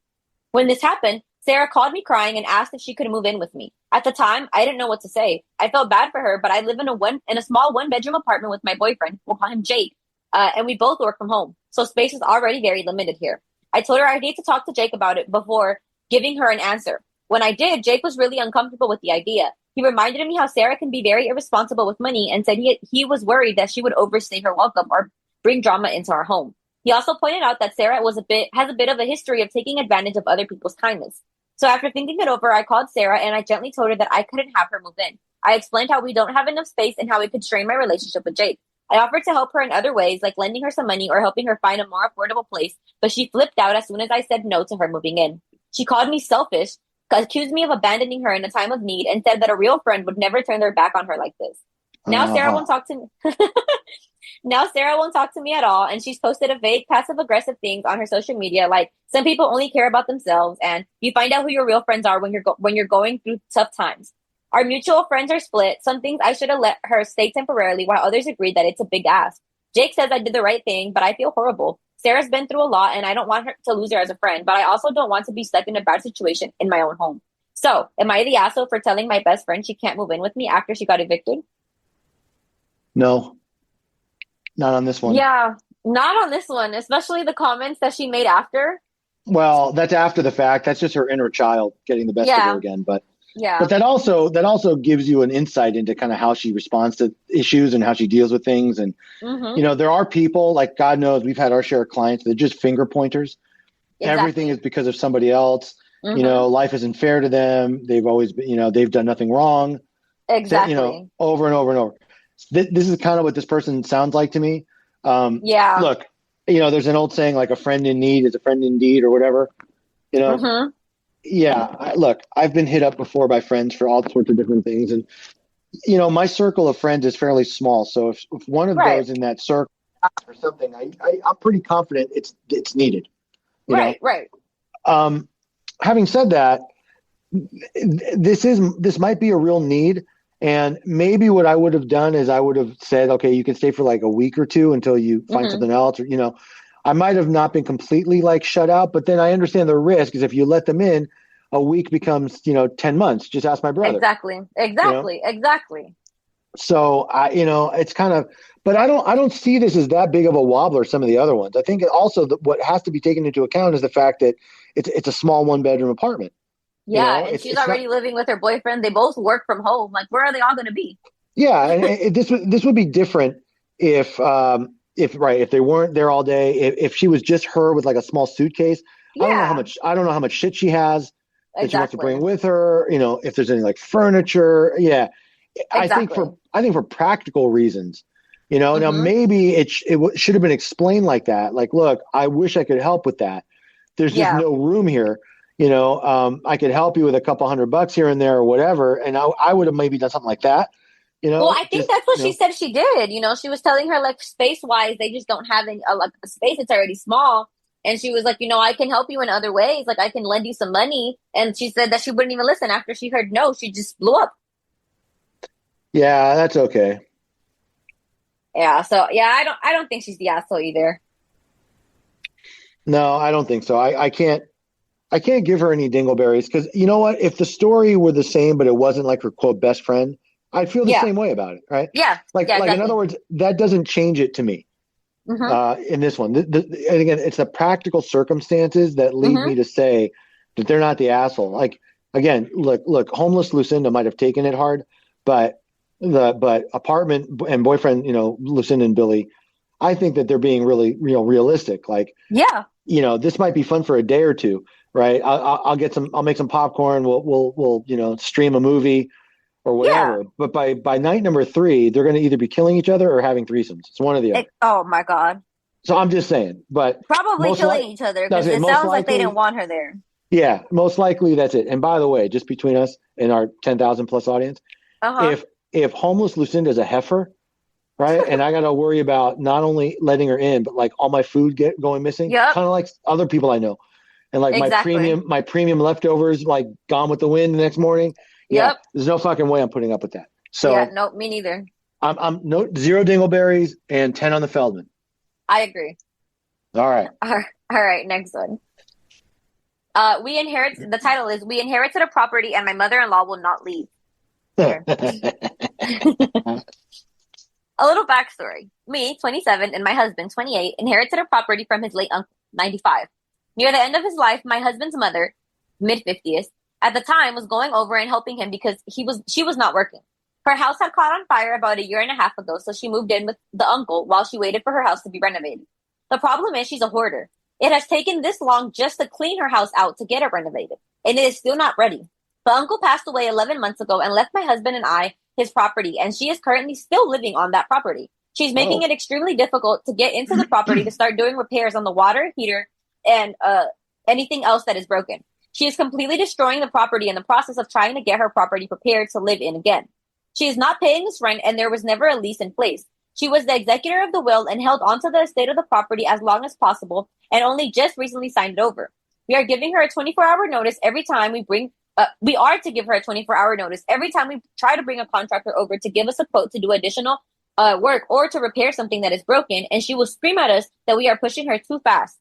When this happened, Sarah called me crying and asked if she could move in with me. At the time, I didn't know what to say. I felt bad for her, but I live in a small 1-bedroom apartment with my boyfriend, we'll call him Jake, and we both work from home. So space is already very limited here. I told her I need to talk to Jake about it before giving her an answer. When I did, Jake was really uncomfortable with the idea. He reminded me how Sarah can be very irresponsible with money and said he was worried that she would overstay her welcome or bring drama into our home. He also pointed out that Sarah has a bit of a history of taking advantage of other people's kindness. So after thinking it over, I called Sarah and I gently told her that I couldn't have her move in. I explained how we don't have enough space and how it could strain my relationship with Jake. I offered to help her in other ways, like lending her some money or helping her find a more affordable place, but she flipped out as soon as I said no to her moving in. She called me selfish, accused me of abandoning her in a time of need, and said that a real friend would never turn their back on her like this. Now Sarah won't talk to me. Now Sarah won't talk to me at all, and she's posted a vague, passive-aggressive things on her social media, like some people only care about themselves, and you find out who your real friends are when you're going through tough times. Our mutual friends are split. Some things I should have let her stay temporarily, while others agreed that it's a big ask. Jake says I did the right thing, but I feel horrible. Sarah's been through a lot, and I don't want her to lose her as a friend, but I also don't want to be stuck in a bad situation in my own home. So, am I the asshole for telling my best friend she can't move in with me after she got evicted? No, not on this one. Yeah, not on this one, especially the comments that she made after. Well, that's after the fact. That's just her inner child getting the best of her again. But that also gives you an insight into kind of how she responds to issues and how she deals with things. And there are people, like, God knows, we've had our share of clients that are just finger pointers. Exactly. Everything is because of somebody else. Life isn't fair to them. They've always been, they've done nothing wrong. Exactly. Over and over and over. This is kind of what this person sounds like to me. Look, there's an old saying, like, a friend in need is a friend indeed, or whatever. Look, I've been hit up before by friends for all sorts of different things, and my circle of friends is fairly small. So if one of those in that circle or something, I'm pretty confident it's needed. Right. Having said that, this might be a real need. And maybe what I would have done is I would have said, okay, you can stay for like a week or two until you find something else. Or, I might have not been completely like shut out, but then I understand the risk is if you let them in, a week becomes, 10 months. Just ask my brother. Exactly. So it's kind of, but I don't see this as that big of a wobbler. Some of the other ones. I think also what has to be taken into account is the fact that it's a small 1-bedroom apartment. Yeah, and she's already living with her boyfriend. They both work from home. Like, where are they all going to be? Yeah, and this would be different if they weren't there all day. If she was just her with like a small suitcase. Yeah. I don't know how much shit she has that she wants to bring with her. If there's any like furniture. Yeah, exactly. I think for practical reasons. Now maybe it should have been explained like that. Like, look, I wish I could help with that. There's just no room here. I could help you with a couple $100 here and there or whatever. And I would have maybe done something like that. Well, I think that's what she said she did. She was telling her, like, space wise, they just don't have a space. It's already small. And she was like, I can help you in other ways. Like, I can lend you some money. And she said that she wouldn't even listen. After she heard no, she just blew up. Yeah, that's okay. Yeah. So yeah, I don't think she's the asshole either. No, I don't think so. I can't give her any dingleberries because you know what? If the story were the same, but it wasn't like her quote best friend, I'd feel the same way about it, right? Yeah. Like in other words, that doesn't change it to me. In this one, and again, it's the practical circumstances that lead me to say that they're not the asshole. Like again, look, homeless Lucinda might have taken it hard, but apartment and boyfriend, Lucinda and Billy, I think that they're being really realistic. Like, this might be fun for a day or two. Right. I'll make some popcorn. We'll stream a movie or whatever. Yeah. But by night number 3, they're going to either be killing each other or having threesomes. It's one or the other. Oh my God. So I'm just saying, but probably killing each other because it sounds like they didn't want her there. Yeah, most likely that's it. And by the way, just between us and our 10,000 plus audience, if homeless Lucinda is a heifer, right, and I got to worry about not only letting her in, but like all my food going missing, kind of like other people I know. And like my premium leftovers, like gone with the wind the next morning. Yeah, there's no fucking way I'm putting up with that. So nope, me neither. I'm 0 dingleberries and 10 on the Feldman. I agree. All right. All right. Next one. The title is "We inherited a property and my mother-in-law will not leave." A little backstory: me, 27, and my husband, 28, inherited a property from his late uncle, 95. Near the end of his life, my husband's mother, mid-50s, at the time was going over and helping him because she was not working. Her house had caught on fire about a year and a half ago, so she moved in with the uncle while she waited for her house to be renovated. The problem is she's a hoarder. It has taken this long just to clean her house out to get it renovated, and it is still not ready. The uncle passed away 11 months ago and left my husband and I his property, and she is currently still living on that property. She's making it extremely difficult to get into the property to start doing repairs on the water heater and anything else that is broken. She is completely destroying the property in the process of trying to get her property prepared to live in again. She is not paying us rent, and there was never a lease in place. She was the executor of the will and held onto the estate of the property as long as possible and only just recently signed it over. We are giving her a 24-hour notice every time we are to give her a 24-hour notice every time we try to bring a contractor over to give us a quote to do additional work or to repair something that is broken, and she will scream at us that we are pushing her too fast.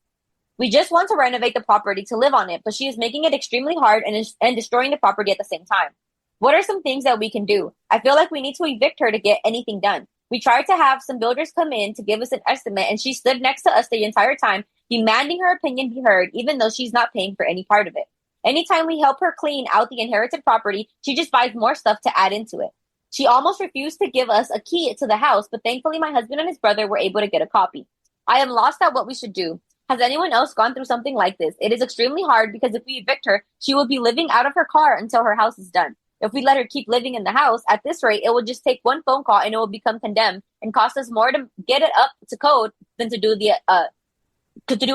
We just want to renovate the property to live on it, but she is making it extremely hard and destroying the property at the same time. What are some things that we can do? I feel like we need to evict her to get anything done. We tried to have some builders come in to give us an estimate, and she stood next to us the entire time, demanding her opinion be heard, even though she's not paying for any part of it. Anytime we help her clean out the inherited property, she just buys more stuff to add into it. She almost refused to give us a key to the house, but thankfully my husband and his brother were able to get a copy. I am lost at what we should do. Has anyone else gone through something like this? It is extremely hard because if we evict her, she will be living out of her car until her house is done. If we let her keep living in the house, at this rate, it will just take one phone call and it will become condemned and cost us more to get it up to code than to do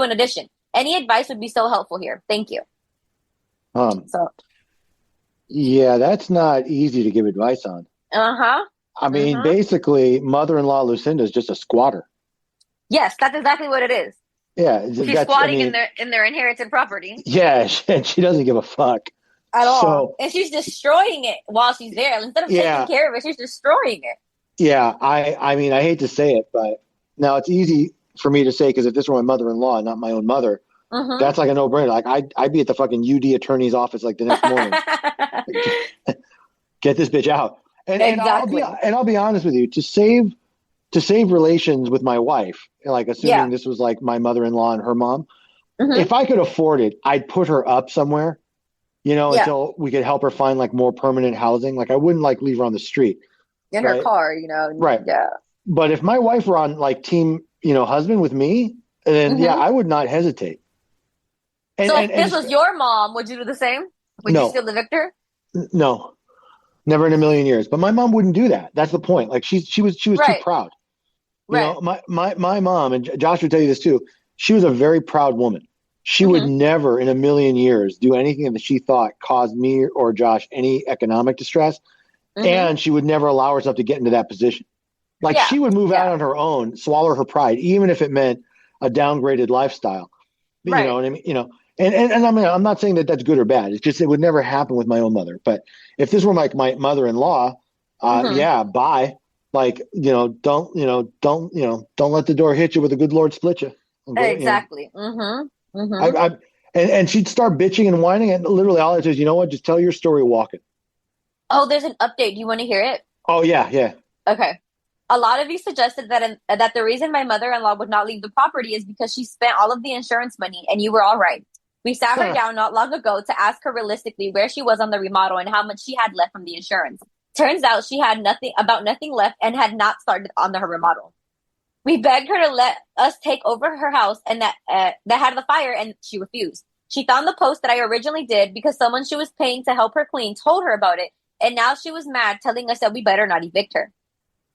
an addition. Any advice would be so helpful here. Thank you. Yeah, that's not easy to give advice on. I mean, basically, mother-in-law Lucinda is just a squatter. Yes, that's exactly what it is. Yeah, she's squatting in their inherited property. Yeah, and she doesn't give a fuck at all, and she's destroying it while she's there. Instead of taking care of it, she's destroying it. Yeah, I mean, I hate to say it, but now it's easy for me to say because if this were my mother-in-law, not my own mother, that's like a no-brainer. Like I'd be at the fucking UD attorney's office like the next morning. Get this bitch out. And I'll be honest with you, to save relations with my wife, like assuming this was like my mother-in-law and her mom, if I could afford it, I'd put her up somewhere, until we could help her find like more permanent housing. Like I wouldn't like leave her on the street. In her car, Right. Yeah. But if my wife were on like team, husband with me, then I would not hesitate. So if this was your mom, would you do the same? Would you still evict her? No. Never in a million years. But my mom wouldn't do that. That's the point. Like she was too proud. My mom, and Josh would tell you this too, she was a very proud woman. She would never in a million years do anything that she thought caused me or Josh any economic distress. And she would never allow herself to get into that position. Like she would move out on her own, swallow her pride, even if it meant a downgraded lifestyle. You know what I mean? And I mean, I'm not saying that that's good or bad. It's just, it would never happen with my own mother. But if this were like my mother-in-law, bye. Like, don't let the door hit you with a good Lord split you. Exactly. And she'd start bitching and whining, and literally all it is, just tell your story walking. Oh, there's an update. Do you want to hear it? Oh, yeah. Okay. A lot of you suggested that the reason my mother-in-law would not leave the property is because she spent all of the insurance money, and you were all right. We sat her down not long ago to ask her realistically where she was on the remodel and how much she had left from the insurance. Turns out she had nothing left and had not started on her remodel. We begged her to let us take over her house and that had the fire, and she refused. She found the post that I originally did because someone she was paying to help her clean told her about it, and now she was mad, telling us that we better not evict her.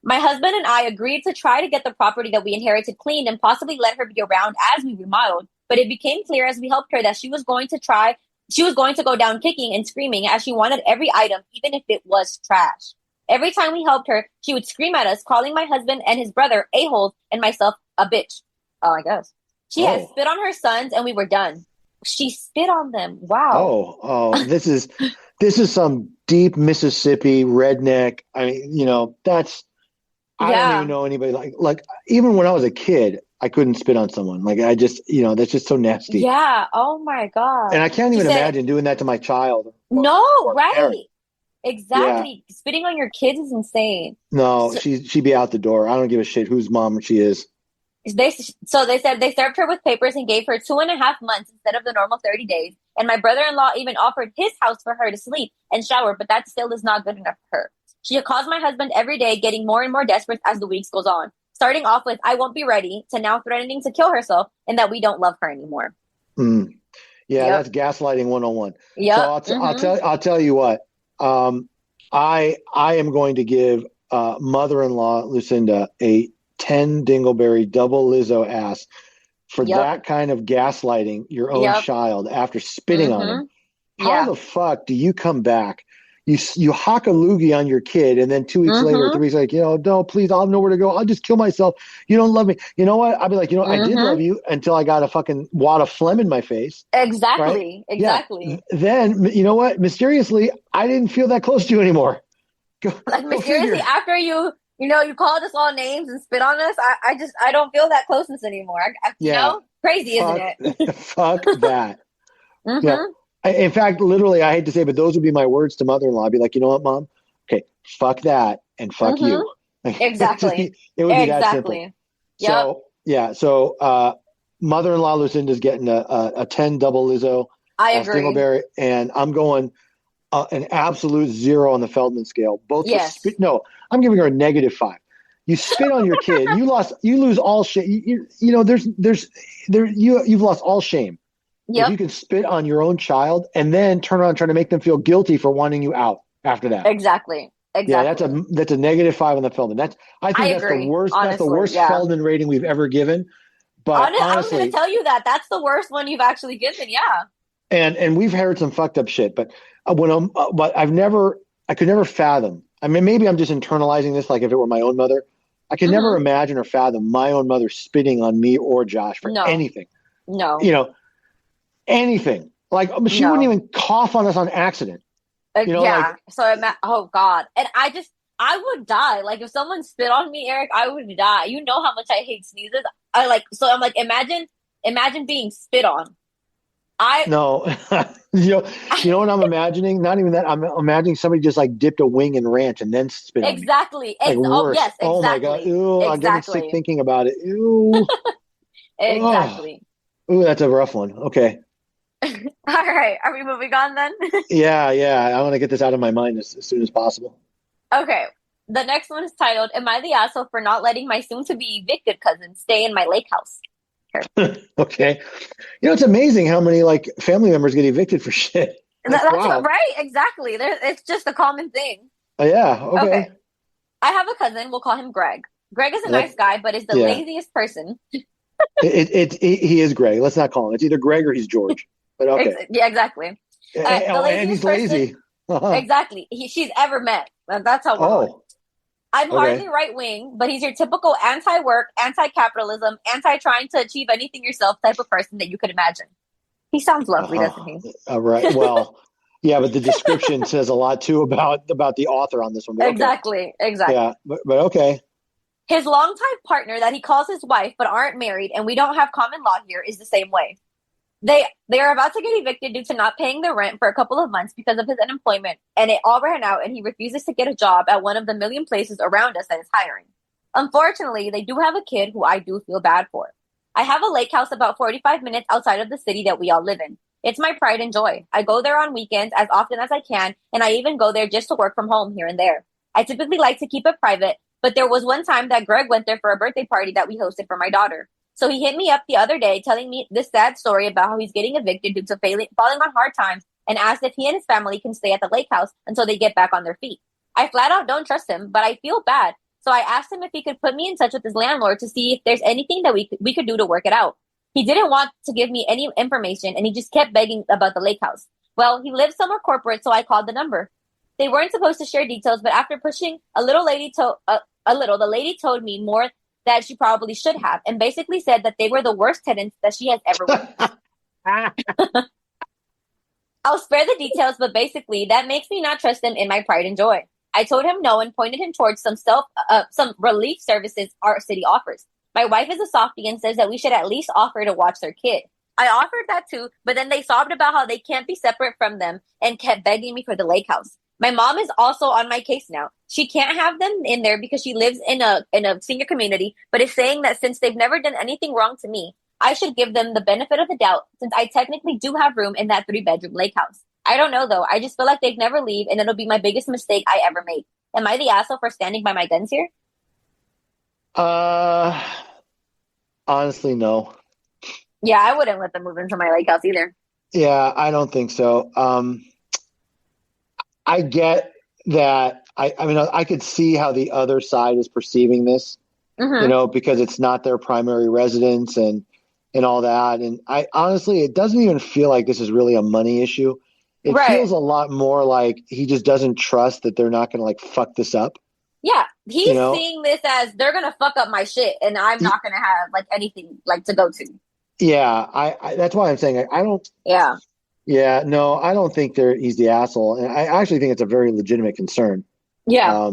My husband and I agreed to try to get the property that we inherited cleaned and possibly let her be around as we remodeled, but it became clear as we helped her that she was going to go down kicking and screaming as she wanted every item, even if it was trash. Every time we helped her, she would scream at us, calling my husband and his brother a-holes and myself a bitch. Oh, I guess. She had spit on her sons and we were done. She spit on them. Wow. Oh, this is some deep Mississippi redneck. I mean, I don't even know anybody like even when I was a kid, I couldn't spit on someone. Like I just, that's just so nasty. Yeah. Oh my God. And I can't even imagine doing that to my child. Or right. Parent. Exactly. Yeah. Spitting on your kids is insane. No, she'd be out the door. I don't give a shit whose mom she is. They said they served her with papers and gave her 2.5 months instead of the normal 30 days. And my brother-in-law even offered his house for her to sleep and shower, but that still is not good enough for her. She calls my husband every day, getting more and more desperate as the weeks goes on. Starting off with, I won't be ready, to now threatening to kill herself and that we don't love her anymore. That's gaslighting 101. Yeah. So I'll tell you what. I am going to give mother-in-law Lucinda a 10 Dingleberry double Lizzo ass for that kind of gaslighting your own child after spitting on him. How the fuck do you come back? You hock a loogie on your kid, and then 2 weeks later, 3 weeks like, no, please, I'll have nowhere to go. I'll just kill myself. You don't love me. You know what? I'll be like, I did love you until I got a fucking wad of phlegm in my face. Exactly. Right? Exactly. Yeah. Then, you know what? Mysteriously, I didn't feel that close to you anymore. Mysteriously, after you You called us all names and spit on us. I don't feel that closeness anymore. Yeah, Crazy, isn't fuck, it? fuck that. Yeah. Mm-hmm. In fact, literally, I hate to say, but those would be my words to mother-in-law. I'd be like, you know what, mom? Okay, fuck that and fuck Mm-hmm. you. Exactly. It would be that simple. Exactly. Yep. So yeah, mother-in-law Lucinda's getting a 10 double Lizzo, I agree. Stingleberry, and I'm going an absolute 0 on the Feldman scale. Both for Yes. spit. No, I'm giving her a -5. You spit on your kid, you lose all shame. You've lost all shame. If Yep. you can spit on your own child and then turn around trying to make them feel guilty for wanting you out after that. Exactly. Yeah, Exactly. that's a -5 on the Feldman. I I think that's the agree. worst. That's the Honestly. worst Yeah. Feldman rating we've ever given. But I was gonna honestly, tell you that that's the worst one you've actually given. Yeah. and we've heard some fucked up shit. But but I could never fathom. I mean, maybe I'm just internalizing this. Like if it were my own mother, I could never Mm-hmm. imagine or fathom my own mother spitting on me or Josh for No. anything. No. Anything. Like she wouldn't No. even cough on us on accident. Yeah. Oh God. And I would die. Like if someone spit on me, Eric, I would die. You know how much I hate sneezes. I'm like, imagine being spit on. No, you know what I'm imagining? Not even that. I'm imagining somebody just like dipped a wing in ranch and then spit on me. Exactly. Like Oh worse. yes, Oh my God. exactly. Ooh, I'm getting sick Exactly. thinking about it. Ooh. Oh. Exactly. Ooh, that's a rough one. Okay. All right. Are we moving on then? Yeah. I want to get this out of my mind as soon as possible. Okay. The next one is titled, Am I the asshole for not letting my soon to be evicted cousin stay in my lake house? Okay. It's amazing how many like family members get evicted for shit. Like, That's wow. right. Exactly. It's just a common thing. Yeah. Okay. Okay. I have a cousin. We'll call him Greg. Greg is a nice guy, but is the Yeah. laziest person. He is Greg. Let's not call him. It's either Greg or he's George. But okay. Yeah, exactly. The And laziest he's person. lazy. Exactly. She's ever met. That's how we're going. I'm Okay. hardly right wing, but he's your typical anti-work, anti-capitalism, anti-trying to achieve anything yourself type of person that you could imagine. He sounds lovely, doesn't he? All right. Well, yeah, but the description says a lot too about the author on this one. But Exactly. Yeah, but okay. His longtime partner that he calls his wife but aren't married, and we don't have common law here, is the same way. They are about to get evicted due to not paying their rent for a couple of months because of his unemployment, and it all ran out, and he refuses to get a job at one of the million places around us that is hiring. Unfortunately, they do have a kid who I do feel bad for. I have a lake house about 45 minutes outside of the city that we all live in. It's my pride and joy. I go there on weekends as often as I can, and I even go there just to work from home here and there. I typically like to keep it private, but there was one time that Greg went there for a birthday party that we hosted for my daughter. So he hit me up the other day telling me this sad story about how he's getting evicted due to falling on hard times and asked if he and his family can stay at the lake house until they get back on their feet. I flat out don't trust him, but I feel bad. So I asked him if he could put me in touch with his landlord to see if there's anything that we could do to work it out. He didn't want to give me any information and he just kept begging about the lake house. Well, he lives somewhere corporate, so I called the number. They weren't supposed to share details, but after pushing a little, the lady told me more that she probably should have, and basically said that they were the worst tenants that she has ever witnessed. I'll spare the details, but basically that makes me not trust them in my pride and joy. I told him no and pointed him towards some relief services our city offers. My wife is a softie and says that we should at least offer to watch their kid. I offered that too, but then they sobbed about how they can't be separate from them and kept begging me for the lake house. My mom is also on my case now. She can't have them in there because she lives in a senior community, but is saying that since they've never done anything wrong to me, I should give them the benefit of the doubt since I technically do have room in that 3-bedroom lake house. I don't know though. I just feel like they'd never leave and it'll be my biggest mistake I ever made. Am I the asshole for standing by my guns here? Honestly, no. Yeah, I wouldn't let them move into my lake house either. Yeah, I don't think so. I get that. I mean, I could see how the other side is perceiving this, because it's not their primary residence and all that. And I honestly, it doesn't even feel like this is really a money issue. It feels a lot more like he just doesn't trust that they're not going to like fuck this up. Yeah, he's seeing this as they're going to fuck up my shit and I'm not going to have like anything like to go to. Yeah, I that's why I'm saying I don't. Yeah. Yeah, no, I don't think he's the asshole. And I actually think it's a very legitimate concern. Yeah.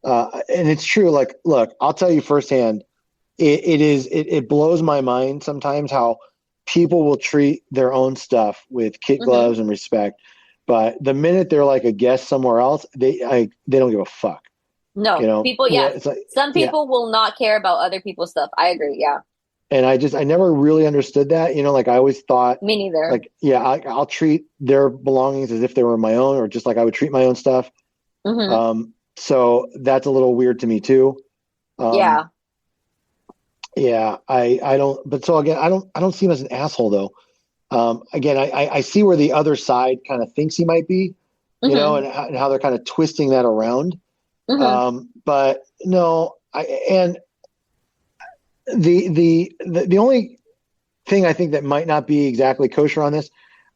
And it's true. Like, look, I'll tell you firsthand, it blows my mind sometimes how people will treat their own stuff with kid gloves and respect. But the minute they're like a guest somewhere else, they don't give a fuck. No, You know, people, it's like, some people will not care about other people's stuff. I agree. Yeah. And I never really understood that. Like I always thought, Me neither. like, I'll treat their belongings as if they were my own, or just like I would treat my own stuff. So that's a little weird to me too. Yeah. Yeah, I don't. But so again, I don't see him as an asshole though. Again, I see where the other side kind of thinks he might be, and how they're kind of twisting that around. But no, and the only thing I think that might not be exactly kosher on this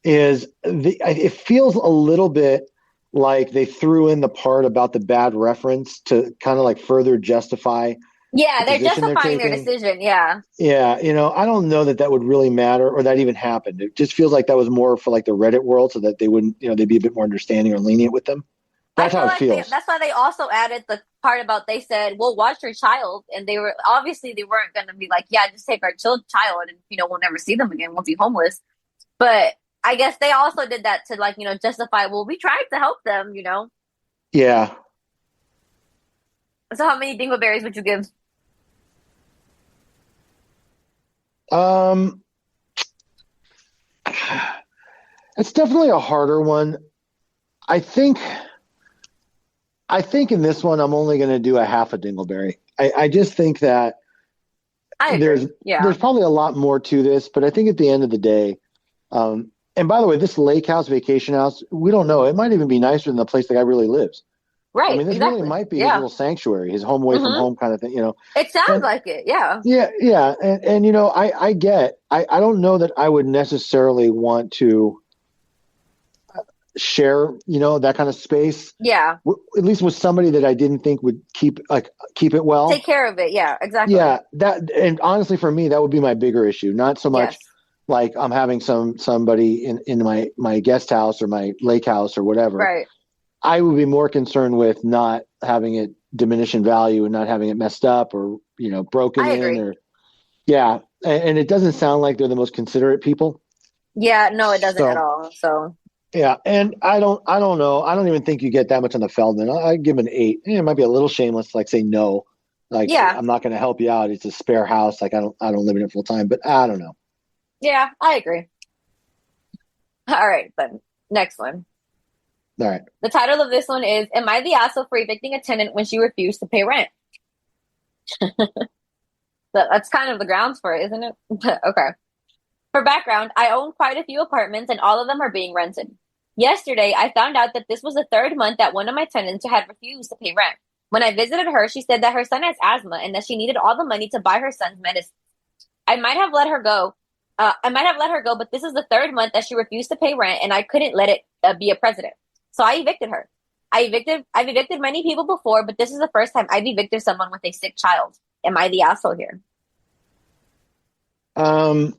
is it feels a little bit like they threw in the part about the bad reference to kind of like further justify. Yeah, they're justifying their decision. Yeah. Yeah, I don't know that would really matter or that even happened. It just feels like that was more for like the Reddit world so that they wouldn't, they'd be a bit more understanding or lenient with them. That's how it feels. That's why they also added the part about they said, "We'll watch your child," and they weren't going to be like, "Yeah, just take our child, and we'll never see them again. We'll be homeless." But I guess they also did that to like justify. Well, we tried to help them. Yeah. So how many dingleberries would you give? It's definitely a harder one. I think in this one, I'm only going to do a half a dingleberry. I just think that there's probably a lot more to this, but I think at the end of the day, and by the way, this lake house, vacation house, we don't know. It might even be nicer than the place the guy really lives. Right. I mean, this really might be his little sanctuary, his home away from home kind of thing, It sounds like it, yeah. Yeah, yeah. And I don't know that I would necessarily want to share, that kind of space. Yeah. At least with somebody that I didn't think would keep it well. Take care of it, yeah, exactly. Yeah, and honestly for me, that would be my bigger issue. Not so much like I'm having somebody in my guest house or my lake house or whatever. Right. I would be more concerned with not having it diminish in value and not having it messed up or, broken in or, yeah. And it doesn't sound like they're the most considerate people. Yeah, no, it doesn't at all. So, yeah. And I don't know. I don't even think you get that much on the Feldman. I'd give him an 8. It might be a little shameless to like say no, like, I'm not going to help you out. It's a spare house. Like I don't live in it full time, but I don't know. Yeah, I agree. All right, then next one. All right. The title of this one is, "Am I the asshole for evicting a tenant when she refused to pay rent?" That's kind of the grounds for it, isn't it? Okay. For background, I own quite a few apartments and all of them are being rented. Yesterday, I found out that this was the third month that one of my tenants had refused to pay rent. When I visited her, she said that her son has asthma and that she needed all the money to buy her son's medicine. I might have let her go, but this is the third month that she refused to pay rent and I couldn't let it be a precedent. So I evicted her. I've evicted many people before, but this is the first time I've evicted someone with a sick child. Am I the asshole here? I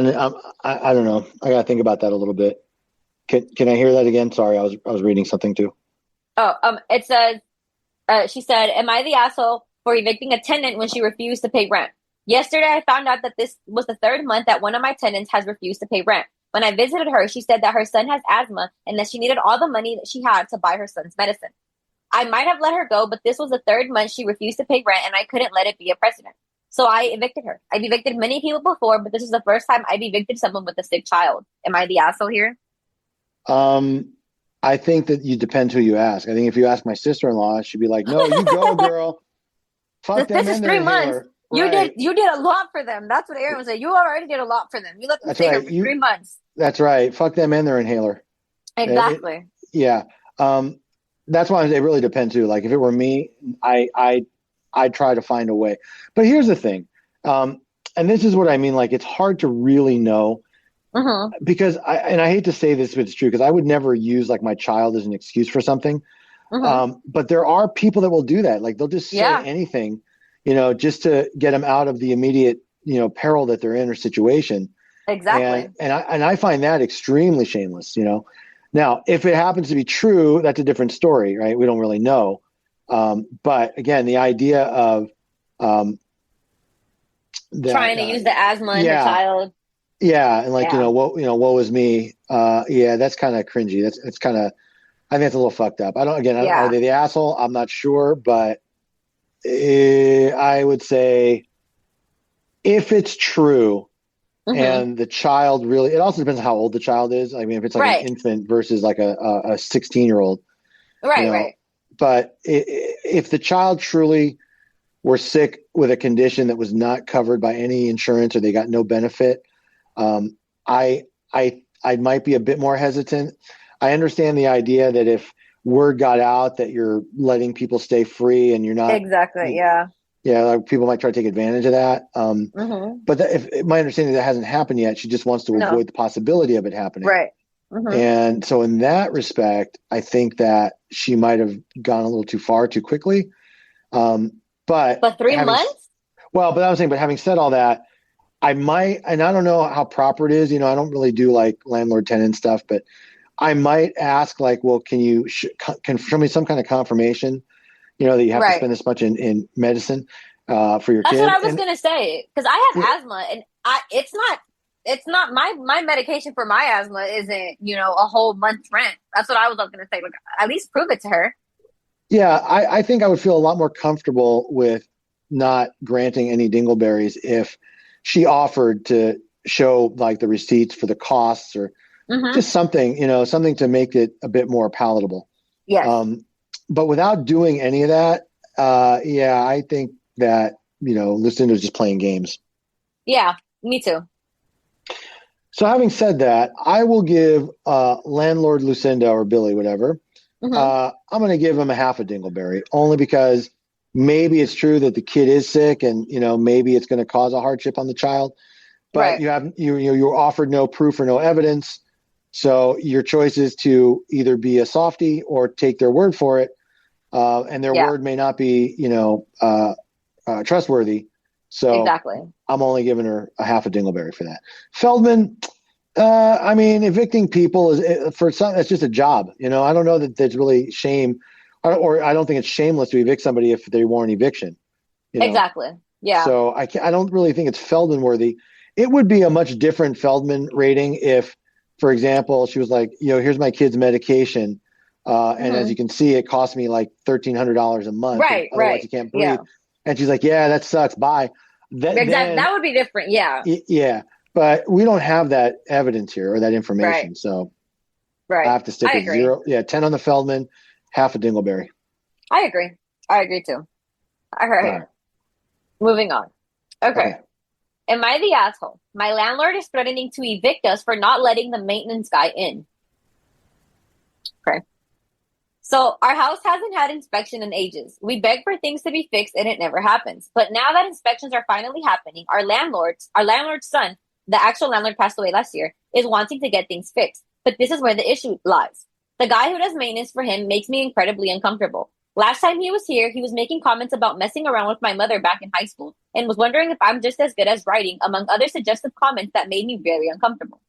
don't know. I gotta think about that a little bit. Can I hear that again? Sorry, I was reading something too. Oh, it says, she said, "Am I the asshole for evicting a tenant when she refused to pay rent? Yesterday, I found out that this was the third month that one of my tenants has refused to pay rent. When I visited her, she said that her son has asthma and that she needed all the money that she had to buy her son's medicine. I might have let her go, but this was the third month she refused to pay rent and I couldn't let it be a precedent. So I evicted her. I've evicted many people before, but this is the first time I've evicted someone with a sick child. Am I the asshole here?" I think that you depend who you ask. I think if you ask my sister-in-law, she'd be like, "No, you go, girl. Fuck them this is 3 months. You did a lot for them." That's what Aaron was saying. You already did a lot for them. You let them stay there for 3 months. That's right. Fuck them and their inhaler. Exactly. Yeah. That's why it really depends too. Like if it were me, I'd try to find a way. But here's the thing. And this is what I mean. Like it's hard to really know because I hate to say this, but it's true because I would never use like my child as an excuse for something. But there are people that will do that. Like they'll just say anything, just to get them out of the immediate, peril that they're in or situation. Exactly. And I find that extremely shameless, Now, if it happens to be true, that's a different story, right? We don't really know. But again, the idea of Trying to use the asthma in her child. Yeah, and like woe is me. That's kind of cringy. That's kind of, I think it's a little fucked up. Are they the asshole? I'm not sure, but I would say if it's true and the child really, it also depends on how old the child is. I mean, if it's like an infant versus like a 16-year-old, right. But if the child truly were sick with a condition that was not covered by any insurance or they got no benefit, I might be a bit more hesitant. I understand the idea that if word got out that you're letting people stay free and you're not exactly, like people might try to take advantage of that. But if my understanding that hasn't happened yet, she just wants to avoid the possibility of it happening, right? And so in that respect, I think that she might have gone a little too far too quickly. But 3 months? Well, but I was saying, but having said all that, I might, and I don't know how proper it is. I don't really do like landlord tenant stuff, but I might ask like, well, can you show me some kind of confirmation, that you have to spend this much in medicine for your kid. That's what I was going to say. Cause I have asthma and it's not my medication for my asthma isn't, a whole month's rent. That's what I was going to say. Like, at least prove it to her. Yeah. I think I would feel a lot more comfortable with not granting any dingleberries if she offered to show like the receipts for the costs or just something, something to make it a bit more palatable. Yeah. But without doing any of that, I think that, Lucinda's just playing games. Yeah, me too. So having said that, I will give landlord Lucinda or Billy, whatever, I'm going to give him a half a dingleberry, only because maybe it's true that the kid is sick and, maybe it's going to cause a hardship on the child. But you're offered no proof or no evidence. So your choice is to either be a softie or take their word for it. And their word may not be, trustworthy. So exactly. I'm only giving her a half a dingleberry for that. Feldman, evicting people is for some, it's just a job. I don't know that there's really shame or I don't think it's shameless to evict somebody if they warrant eviction. Exactly. Yeah. So I don't really think it's Feldman worthy. It would be a much different Feldman rating if, for example, she was like, here's my kid's medication. And as you can see, it cost me like $1,300 a month. Right. Otherwise you can't breathe. Yeah. And she's like, yeah, that sucks. Bye. Exactly. That would be different. Yeah. Yeah. But we don't have that evidence here or that information. Right. So I have to stick with 0. Yeah. 10 on the Feldman, half a dingleberry. I agree too. All right. Moving on. Okay. Am I the asshole? My landlord is threatening to evict us for not letting the maintenance guy in. Okay. So our house hasn't had inspection in ages. We beg for things to be fixed and it never happens. But now that inspections are finally happening, our landlord's son, the actual landlord passed away last year, is wanting to get things fixed. But this is where the issue lies. The guy who does maintenance for him makes me incredibly uncomfortable. Last time he was here, he was making comments about messing around with my mother back in high school and was wondering if I'm just as good as writing, among other suggestive comments that made me very uncomfortable.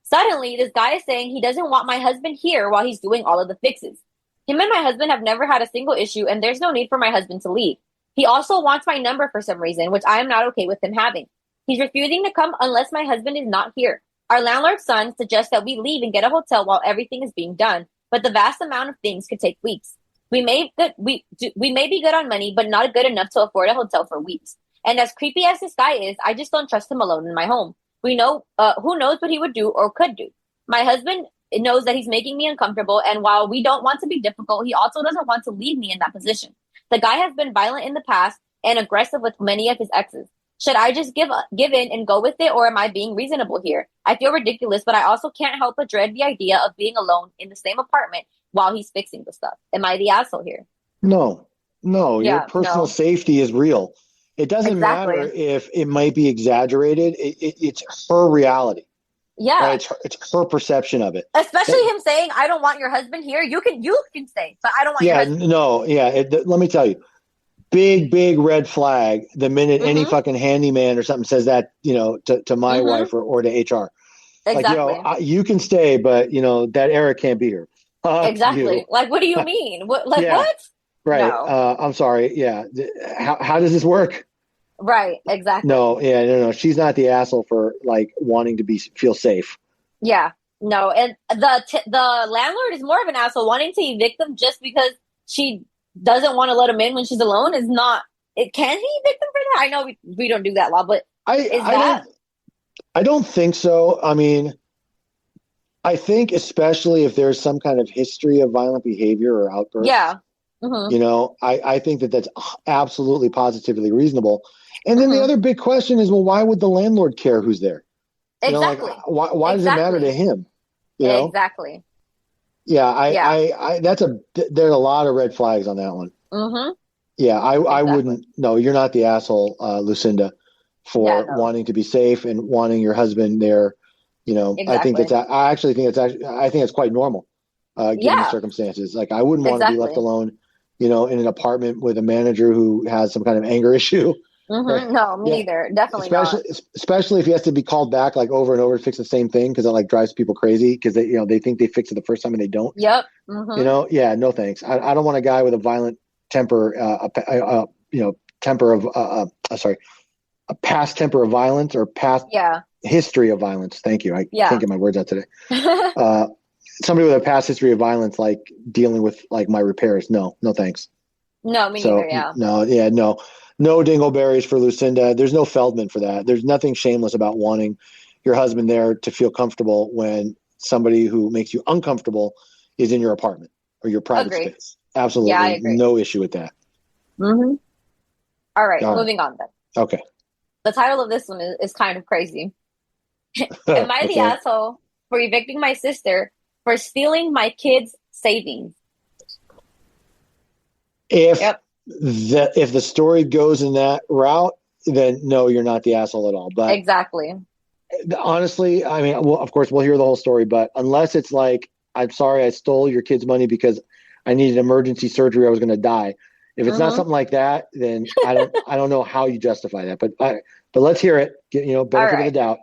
Suddenly, this guy is saying he doesn't want my husband here while he's doing all of the fixes. Him and my husband have never had a single issue, and there's no need for my husband to leave. He also wants my number for some reason, which I am not okay with him having. He's refusing to come unless my husband is not here. Our landlord's son suggests that we leave and get a hotel while everything is being done, but the vast amount of things could take weeks. We may be good on money, but not good enough to afford a hotel for weeks. And as creepy as this guy is, I just don't trust him alone in my home. We know who knows what he would do or could do. My husband knows that he's making me uncomfortable, and while we don't want to be difficult, he also doesn't want to leave me in that position. The guy has been violent in the past and aggressive with many of his exes. Should I just give in and go with it, or am I being reasonable here? I feel ridiculous, but I also can't help but dread the idea of being alone in the same apartment while he's fixing the stuff. Am I the asshole here? No, your personal safety is real. It doesn't matter if it might be exaggerated. It's her reality. Yeah. Right? It's her perception of it. Especially him saying, I don't want your husband here. You can stay, but I don't want your husband. Let me tell you. Big red flag the minute any fucking handyman or something says that, to my wife or to HR. Like, Exactly. you can stay, but that Eric can't be here. You. Exactly. Like, what do you mean? What, like, Yeah, what? right. No. I'm sorry. Yeah. How does this work? Right. Exactly. No, yeah, no. She's not the asshole for like wanting to feel safe. Yeah. No. And the landlord is more of an asshole wanting to evict them just because she doesn't want to let him in when she's alone is not. It can he evict them for that? I know we don't do that law, but I is I that don't I don't think so. I mean, I think especially if there's some kind of history of violent behavior or outbursts, yeah. Mm-hmm. I think that's absolutely positively reasonable. And then the Mm-hmm. other big question is, well, why would the landlord care who's there? Like Exactly. why does it matter to Exactly. him? You know? Exactly. Yeah, Yeah. there's a lot of red flags on that one. Mm-hmm. Yeah, I Exactly. wouldn't. No, you're not the asshole, Lucinda, Yeah, for no. wanting to be safe and wanting your husband there. I think Exactly. I actually think I think it's quite normal, given the Yeah, circumstances. Like, I wouldn't want to be left exactly. alone, in an apartment with a manager who has some kind of anger issue. Right? Mm-hmm. No, me Yeah, neither. Definitely not. especially if he has to be called back like over and over to fix the same thing, because it like drives people crazy because they think they fixed it the first time and they don't. Yep. Mm-hmm. Yeah, no thanks. I don't want a guy with a violent temper, temper of sorry, a past temper of violence or past Yeah. history of violence. Thank you. I can't Yeah. get my words out today. Uh, Somebody with a past history of violence, like dealing with like my repairs. No, no thanks. No, me So neither. Yeah. no, yeah, no dingleberries for Lucinda. There's no Feldman for that. There's nothing shameless about wanting your husband there to feel comfortable when somebody who makes you uncomfortable is in your apartment or your private Agree. space. Yeah, I Absolutely agree. no issue with that. Mm-hmm. All right, All right. moving on then. Okay. The title of this one is kind of crazy. Am I the Okay. asshole for evicting my sister for stealing my kids' savings? If Yep. if the story goes in that route, then no, you're not the asshole at all. But Exactly. honestly, I mean, well, of course, we'll hear the whole story. But unless it's like, I'm sorry, I stole your kid's money because I needed emergency surgery, I was going to die. If it's not Mm-hmm. something like that, then I don't know how you justify that. But let's hear it. All Benefit of the right. doubt.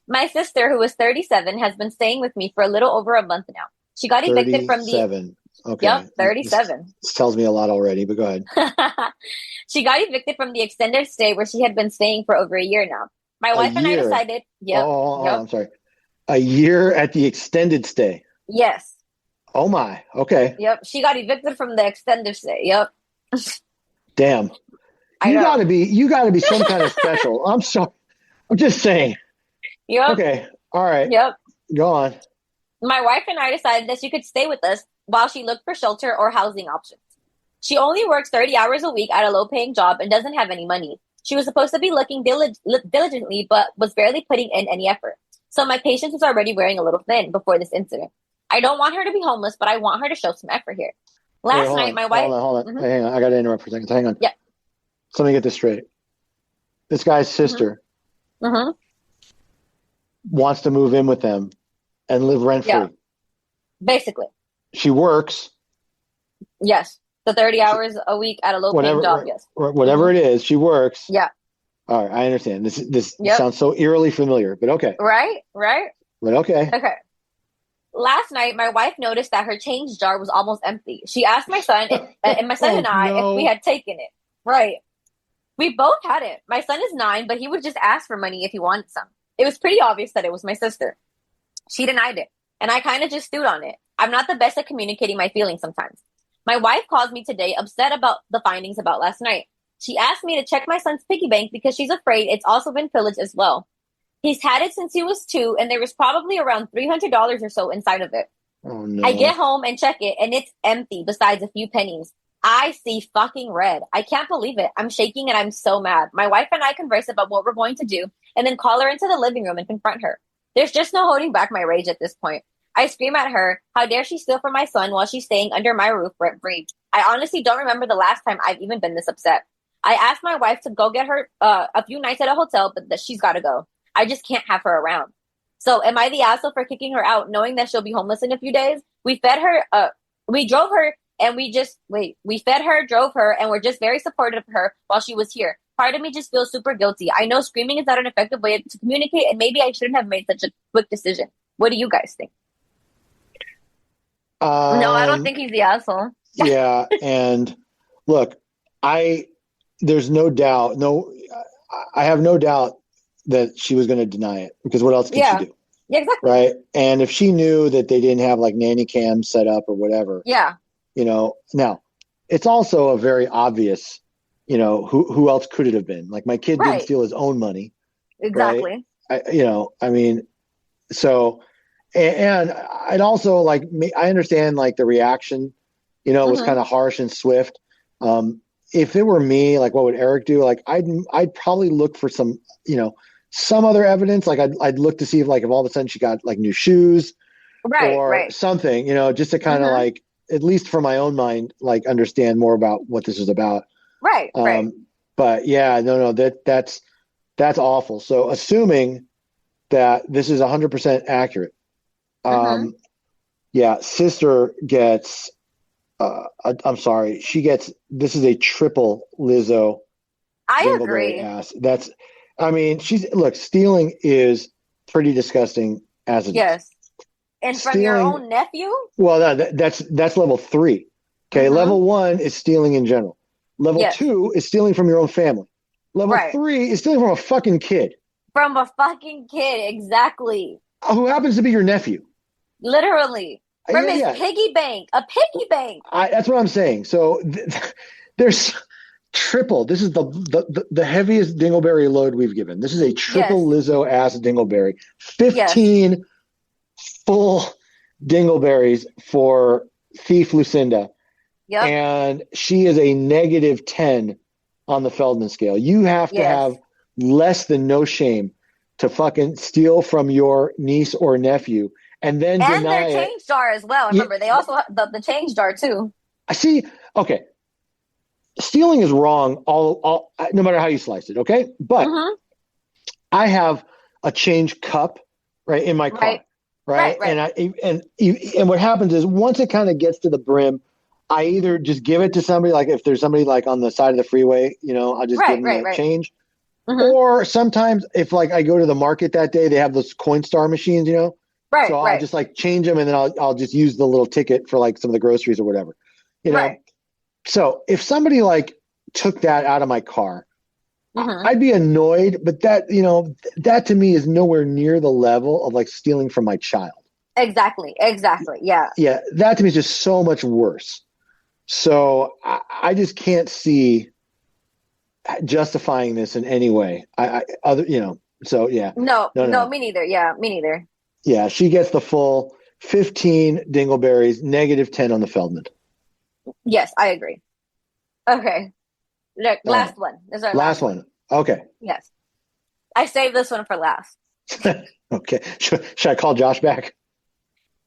My sister, who is 37, has been staying with me for a little over a month now. She got evicted from the 37. Yep, Okay, this 37. tells me a lot already. But go ahead. She got evicted from the extended stay where she had been staying for over a year now. My A wife and I year. decided, yep, Oh, yep, I'm sorry. A year at the extended stay. yes, Oh my. Okay. yep. She got evicted from the extended stay. Yep, Damn. I know. You gotta be some kind of special. I'm sorry. I'm just saying. Yep, Okay. All right. yep. Go on. My wife and I decided that she could stay with us while she looked for shelter or housing options. She only works 30 hours a week at a low paying job and doesn't have any money. She was supposed to be looking diligently, but was barely putting in any effort. So my patience was already wearing a little thin before this incident. I don't want her to be homeless, but I want her to show some effort here. Wait, Last night, my wife. hold on. Mm-hmm, Hey, hang on. I gotta interrupt for a second. Hang on. yeah. So let me get this straight. This guy's Mm-hmm, sister mm-hmm, wants to move in with them and live rent yeah. free. Basically, She works, yes. The 30 hours a week at a low paying job, yes. whatever Mm-hmm, it is, she works. yeah. All right, I understand. This Yep. sounds so eerily familiar, but okay. Right, right. But okay. Okay. Last night, my wife noticed that her change jar was almost empty. She asked my son and my son Oh and I if we no. had taken it. Right. We both had it. My son is 9, but he would just ask for money if he wanted some. It was pretty obvious that it was my sister. She denied it, and I kind of just stewed on it. I'm not the best at communicating my feelings sometimes. My wife calls me today upset about the findings about last night. She asked me to check my son's piggy bank because she's afraid it's also been pillaged as well. He's had it since he was 2, and there was probably around $300 or so inside of it. Oh I get no. home and check it, and it's empty besides a few pennies. I see fucking red. I can't believe it. I'm shaking and I'm so mad. My wife and I converse about what we're going to do and then call her into the living room and confront her. There's just no holding back my rage at this point. I scream at her, how dare she steal from my son while she's staying under my roof rent free. I honestly don't remember the last time I've even been this upset. I asked my wife to go get her a few nights at a hotel, but that she's got to go. I just can't have her around. So am I the asshole for kicking her out, knowing that she'll be homeless in a few days? We fed her, we drove her, and we fed her, drove her, and we're just very supportive of her while she was here. part of me just feels super guilty. I know screaming is not an effective way to communicate, and maybe I shouldn't have made such a quick decision. What do you guys think? No, I don't think he's the asshole. Yeah, and look, there's no doubt, I have no doubt that she was going to deny it, because what else could she do? Yeah, exactly. Right? And if she knew that they didn't have like nanny cams set up or whatever, now it's also a very obvious, who else could it have been? Like, my kid didn't steal his own money. Exactly. Right? So, and I'd also like, I understand like the reaction, was kind of harsh and swift. If it were me, like, what would Eric do? Like, I'd probably look for some, some other evidence. Like, I'd look to see if all of a sudden she got like new shoes, or something, just to kind of like, at least for my own mind, like, understand more about what this is about. Right. But yeah, no, that's awful. So assuming that this is 100% accurate, sister gets, I'm sorry, this is a triple Lizzo. I agree. Ass. Stealing is pretty disgusting as it is. Yes. And from your own nephew? Well, that's level 3. Okay. Level 1 is stealing in general. Level 2 is stealing from your own family. Level 3 is stealing from a fucking kid. From a fucking kid, exactly. Who happens to be your nephew. Literally. From his piggy bank. A piggy bank. That's what I'm saying. So there's triple. This is the heaviest dingleberry load we've given. This is a triple Lizzo ass dingleberry. 15 full dingleberries for Thief Lucinda. Yep. And she is a negative 10 on the Feldman scale. You have to have less than no shame to fucking steal from your niece or nephew and then deny their change jar as well. Remember, they also have the change jar too. I see. Okay. Stealing is wrong all no matter how you slice it, okay? But I have a change cup in my car. Right. And what happens is, once it kind of gets to the brim, I either just give it to somebody, like if there's somebody like on the side of the freeway, I'll just give them the change. Or sometimes if like I go to the market that day, they have those Coinstar machines, so I'll just like change them, and then I'll just use the little ticket for like some of the groceries or whatever, So if somebody like took that out of my car, I'd be annoyed, but that to me is nowhere near the level of like stealing from my child. Exactly. Yeah. Yeah. That to me is just so much worse. So I just can't see justifying this in any way. So yeah. No, me neither. Yeah, me neither. Yeah. She gets the full 15 dingleberries, negative 10 on the Feldman. Yes, I agree. Okay. Look, last one. This is our last one. Okay. Yes. I saved this one for last. Okay. Should I call Josh back?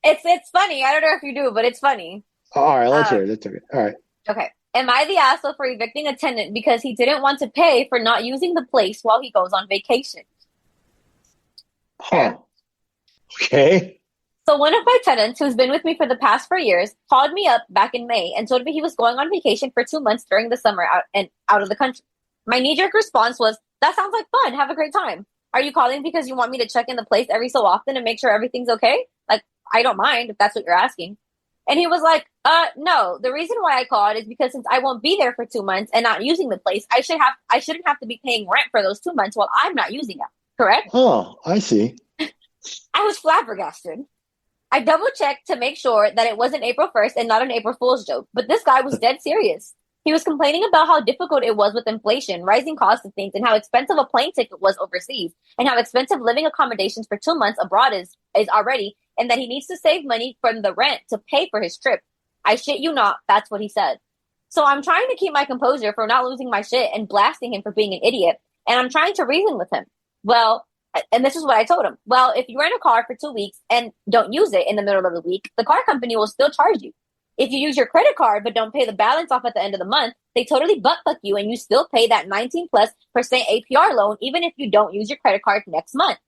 It's funny. I don't know if you do, but it's funny. All right, let's hear it. That's okay. All right. Okay. Am I the asshole for evicting a tenant because he didn't want to pay for not using the place while he goes on vacation? Huh. Okay. So one of my tenants, who's been with me for the past 4 years, called me up back in May and told me he was going on vacation for 2 months during the summer out of the country. My knee-jerk response was, "That sounds like fun. Have a great time. Are you calling because you want me to check in the place every so often and make sure everything's okay? Like, I don't mind if that's what you're asking." And he was like, no, the reason why I called is because since I won't be there for 2 months and not using the place, I shouldn't have to be paying rent for those 2 months while I'm not using it. Correct? Oh, I see. I was flabbergasted. I double checked to make sure that it wasn't April 1st and not an April Fool's joke, but this guy was dead serious. He was complaining about how difficult it was with inflation, rising costs of things, and how expensive a plane ticket was overseas, and how expensive living accommodations for 2 months abroad is already, and that he needs to save money from the rent to pay for his trip. I shit you not, that's what he said. So I'm trying to keep my composure for not losing my shit and blasting him for being an idiot, and I'm trying to reason with him. Well, and this is what I told him. Well, if you rent a car for 2 weeks and don't use it in the middle of the week, the car company will still charge you. If you use your credit card but don't pay the balance off at the end of the month, they totally butt-fuck you and you still pay that 19+% APR loan even if you don't use your credit card next month.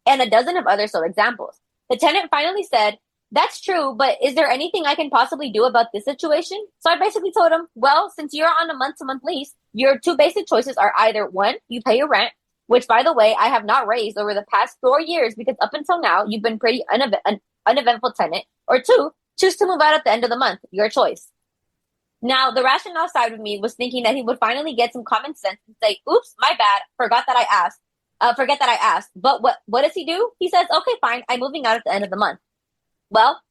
And a dozen of other examples. The tenant finally said That's true, but is there anything I can possibly do about this situation? So I basically told him, well, since you're on a month-to-month lease, your two basic choices are either one, you pay your rent, which by the way, I have not raised over the past 4 years because up until now, you've been pretty an uneventful tenant, or two, choose to move out at the end of the month, your choice. Now, the rationale side of me was thinking that he would finally get some common sense and say, oops, my bad, forget that I asked. But what does he do? He says, okay, fine, I'm moving out at the end of the month. Well,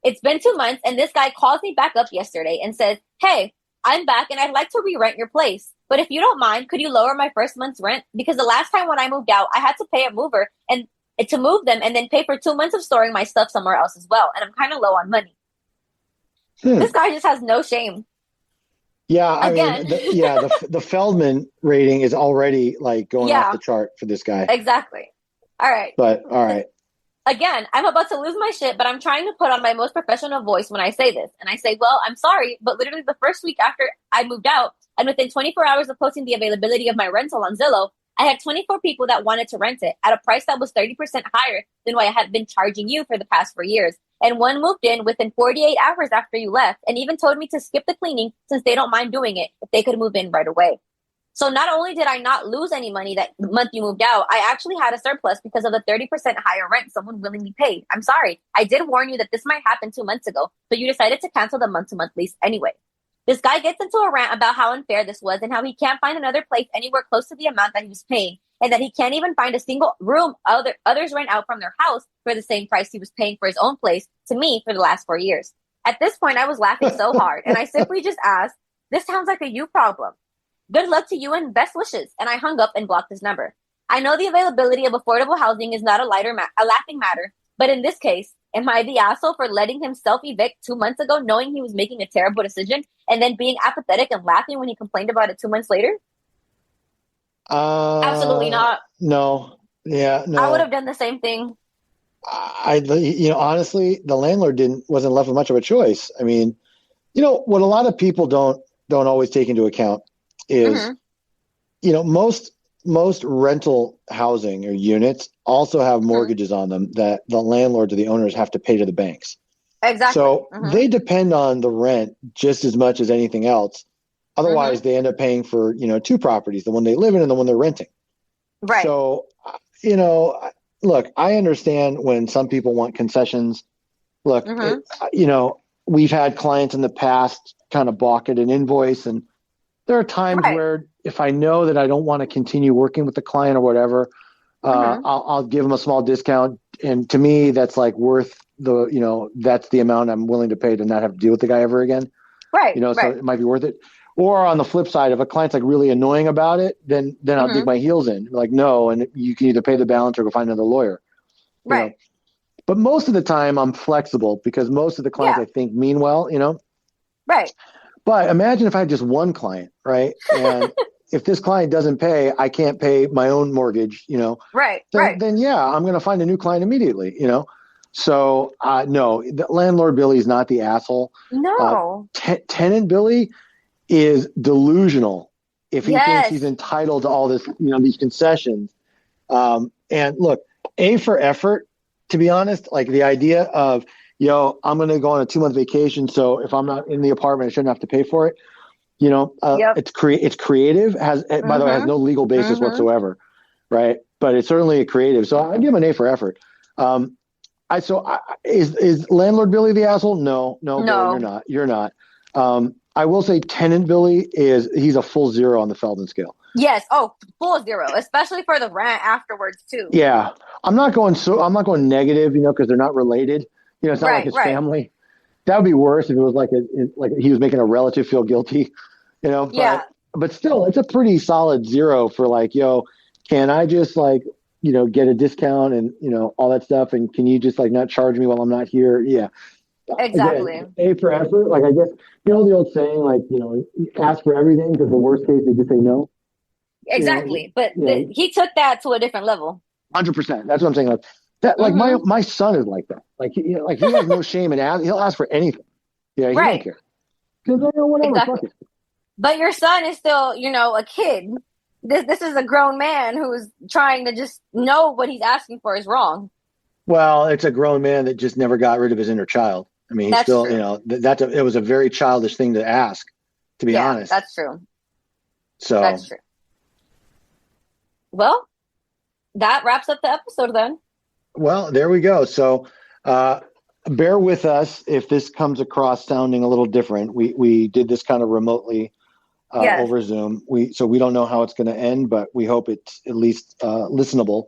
it's been 2 months, and this guy calls me back up yesterday and says, hey, I'm back, and I'd like to re-rent your place. But if you don't mind, could you lower my first month's rent? Because the last time when I moved out, I had to pay a mover and to move them and then pay for 2 months of storing my stuff somewhere else as well. And I'm kind of low on money. This guy just has no shame. Yeah, I Again. mean, the Feldman rating is already like going off the chart for this guy. Exactly. All right. But all right. Again, I'm about to lose my shit, but I'm trying to put on my most professional voice when I say this. And I say, well, I'm sorry, but literally the first week after I moved out, and within 24 hours of posting the availability of my rental on Zillow, I had 24 people that wanted to rent it at a price that was 30% higher than what I had been charging you for the past 4 years. And one moved in within 48 hours after you left and even told me to skip the cleaning since they don't mind doing it if they could move in right away. So not only did I not lose any money that month you moved out, I actually had a surplus because of the 30% higher rent someone willingly paid. I'm sorry. I did warn you that this might happen 2 months ago, but you decided to cancel the month-to-month lease anyway. This guy gets into a rant about how unfair this was and how he can't find another place anywhere close to the amount that he was paying, and that he can't even find a single room others rent out from their house for the same price he was paying for his own place to me for the last 4 years. At this point, I was laughing so hard, and I simply just asked, this sounds like a you problem. Good luck to you and best wishes. And I hung up and blocked his number. I know the availability of affordable housing is not a laughing matter, but in this case, am I the asshole for letting him self-evict 2 months ago, knowing he was making a terrible decision, and then being apathetic and laughing when he complained about it 2 months later? Absolutely not. No. Yeah, no. I would have done the same thing. Honestly, the landlord wasn't left with much of a choice. I mean, what a lot of people don't always take into account is, most rental housing or units also have mortgages on them that the landlords or the owners have to pay to the banks. Exactly. So they depend on the rent just as much as anything else. Otherwise, they end up paying for, two properties, the one they live in and the one they're renting. Right. So, look, I understand when some people want concessions. Look, we've had clients in the past kind of balk at an invoice, and there are times where if I know that I don't want to continue working with the client or whatever, I'll give them a small discount. And to me, that's like worth that's the amount I'm willing to pay to not have to deal with the guy ever again. Right. So it might be worth it. Or on the flip side, if a client's like really annoying about it, then I'll dig my heels in. Like, no, and you can either pay the balance or go find another lawyer. Right. But most of the time I'm flexible because most of the clients I think mean well, Right. But imagine if I had just one client, right? And if this client doesn't pay, I can't pay my own mortgage, Right. Then yeah, I'm going to find a new client immediately, So no, the landlord Billy is not the asshole. No. Tenant Billy is delusional if he thinks he's entitled to all this, these concessions. And look, A for effort, to be honest, like the idea of, I'm going to go on a 2-month vacation. So if I'm not in the apartment, I shouldn't have to pay for it. It's creative, by the way, has no legal basis whatsoever. Right. But it's certainly a creative. So I give him an A for effort. Is landlord Billy the asshole? No, Billy, you're not. I will say tenant Billy he's a full 0 on the Feldman scale. Yes. Oh, full 0, especially for the rant afterwards too. Yeah. I'm not going negative, because they're not related. It's not like his family. That would be worse if it was like he was making a relative feel guilty, but still it's a pretty solid 0 for like, can I just get a discount and, all that stuff. And can you just not charge me while I'm not here? Yeah. Exactly. Again, A for effort. I guess, the old saying, ask for everything because the worst case they just say no. Exactly. But he took that to a different level. 100%. That's what I'm saying. My son is like that. He has no shame and he'll ask for anything. Yeah. He don't care. Because whatever. Exactly. But your son is still, a kid. This is a grown man who's trying to just know what he's asking for is wrong. Well, it's a grown man that just never got rid of his inner child. I mean, he's That's still, true. it was a very childish thing to ask, to be Yeah, honest. that's true. So, That's true. Well, that wraps up the episode then. well, there we go. So, bear with us if this comes across sounding a little different. We did this kind of remotely Yes. over Zoom. So we don't know how it's going to end, but we hope it's at least listenable.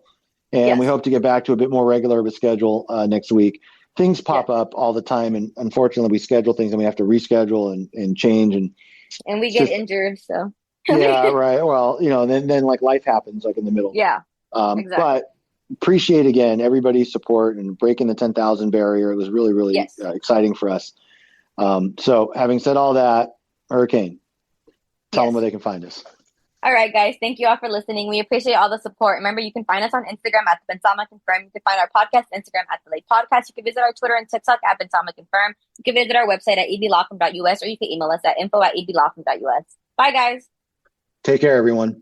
And Yes. we hope to get back to a bit more regular of a schedule next week. Things pop Yes. up all the time, and unfortunately, we schedule things and we have to reschedule and change. And we it's get just, injured, so. yeah, right. Well, then like life happens like in the middle. Yeah, exactly. But appreciate again everybody's support and breaking the 10,000 barrier. It was really, really Yes. exciting for us. So having said all that, Hurricane, tell them where they can find us. All right, guys. Thank you all for listening. We appreciate all the support. Remember, you can find us on Instagram at Bensama Confirm. You can find our podcast Instagram at The Late Podcast. You can visit our Twitter and TikTok at Bensama Confirm. You can visit our website at eblawfirm.us, or you can email us at info@eblawfirm.us. Bye, guys. Take care, everyone.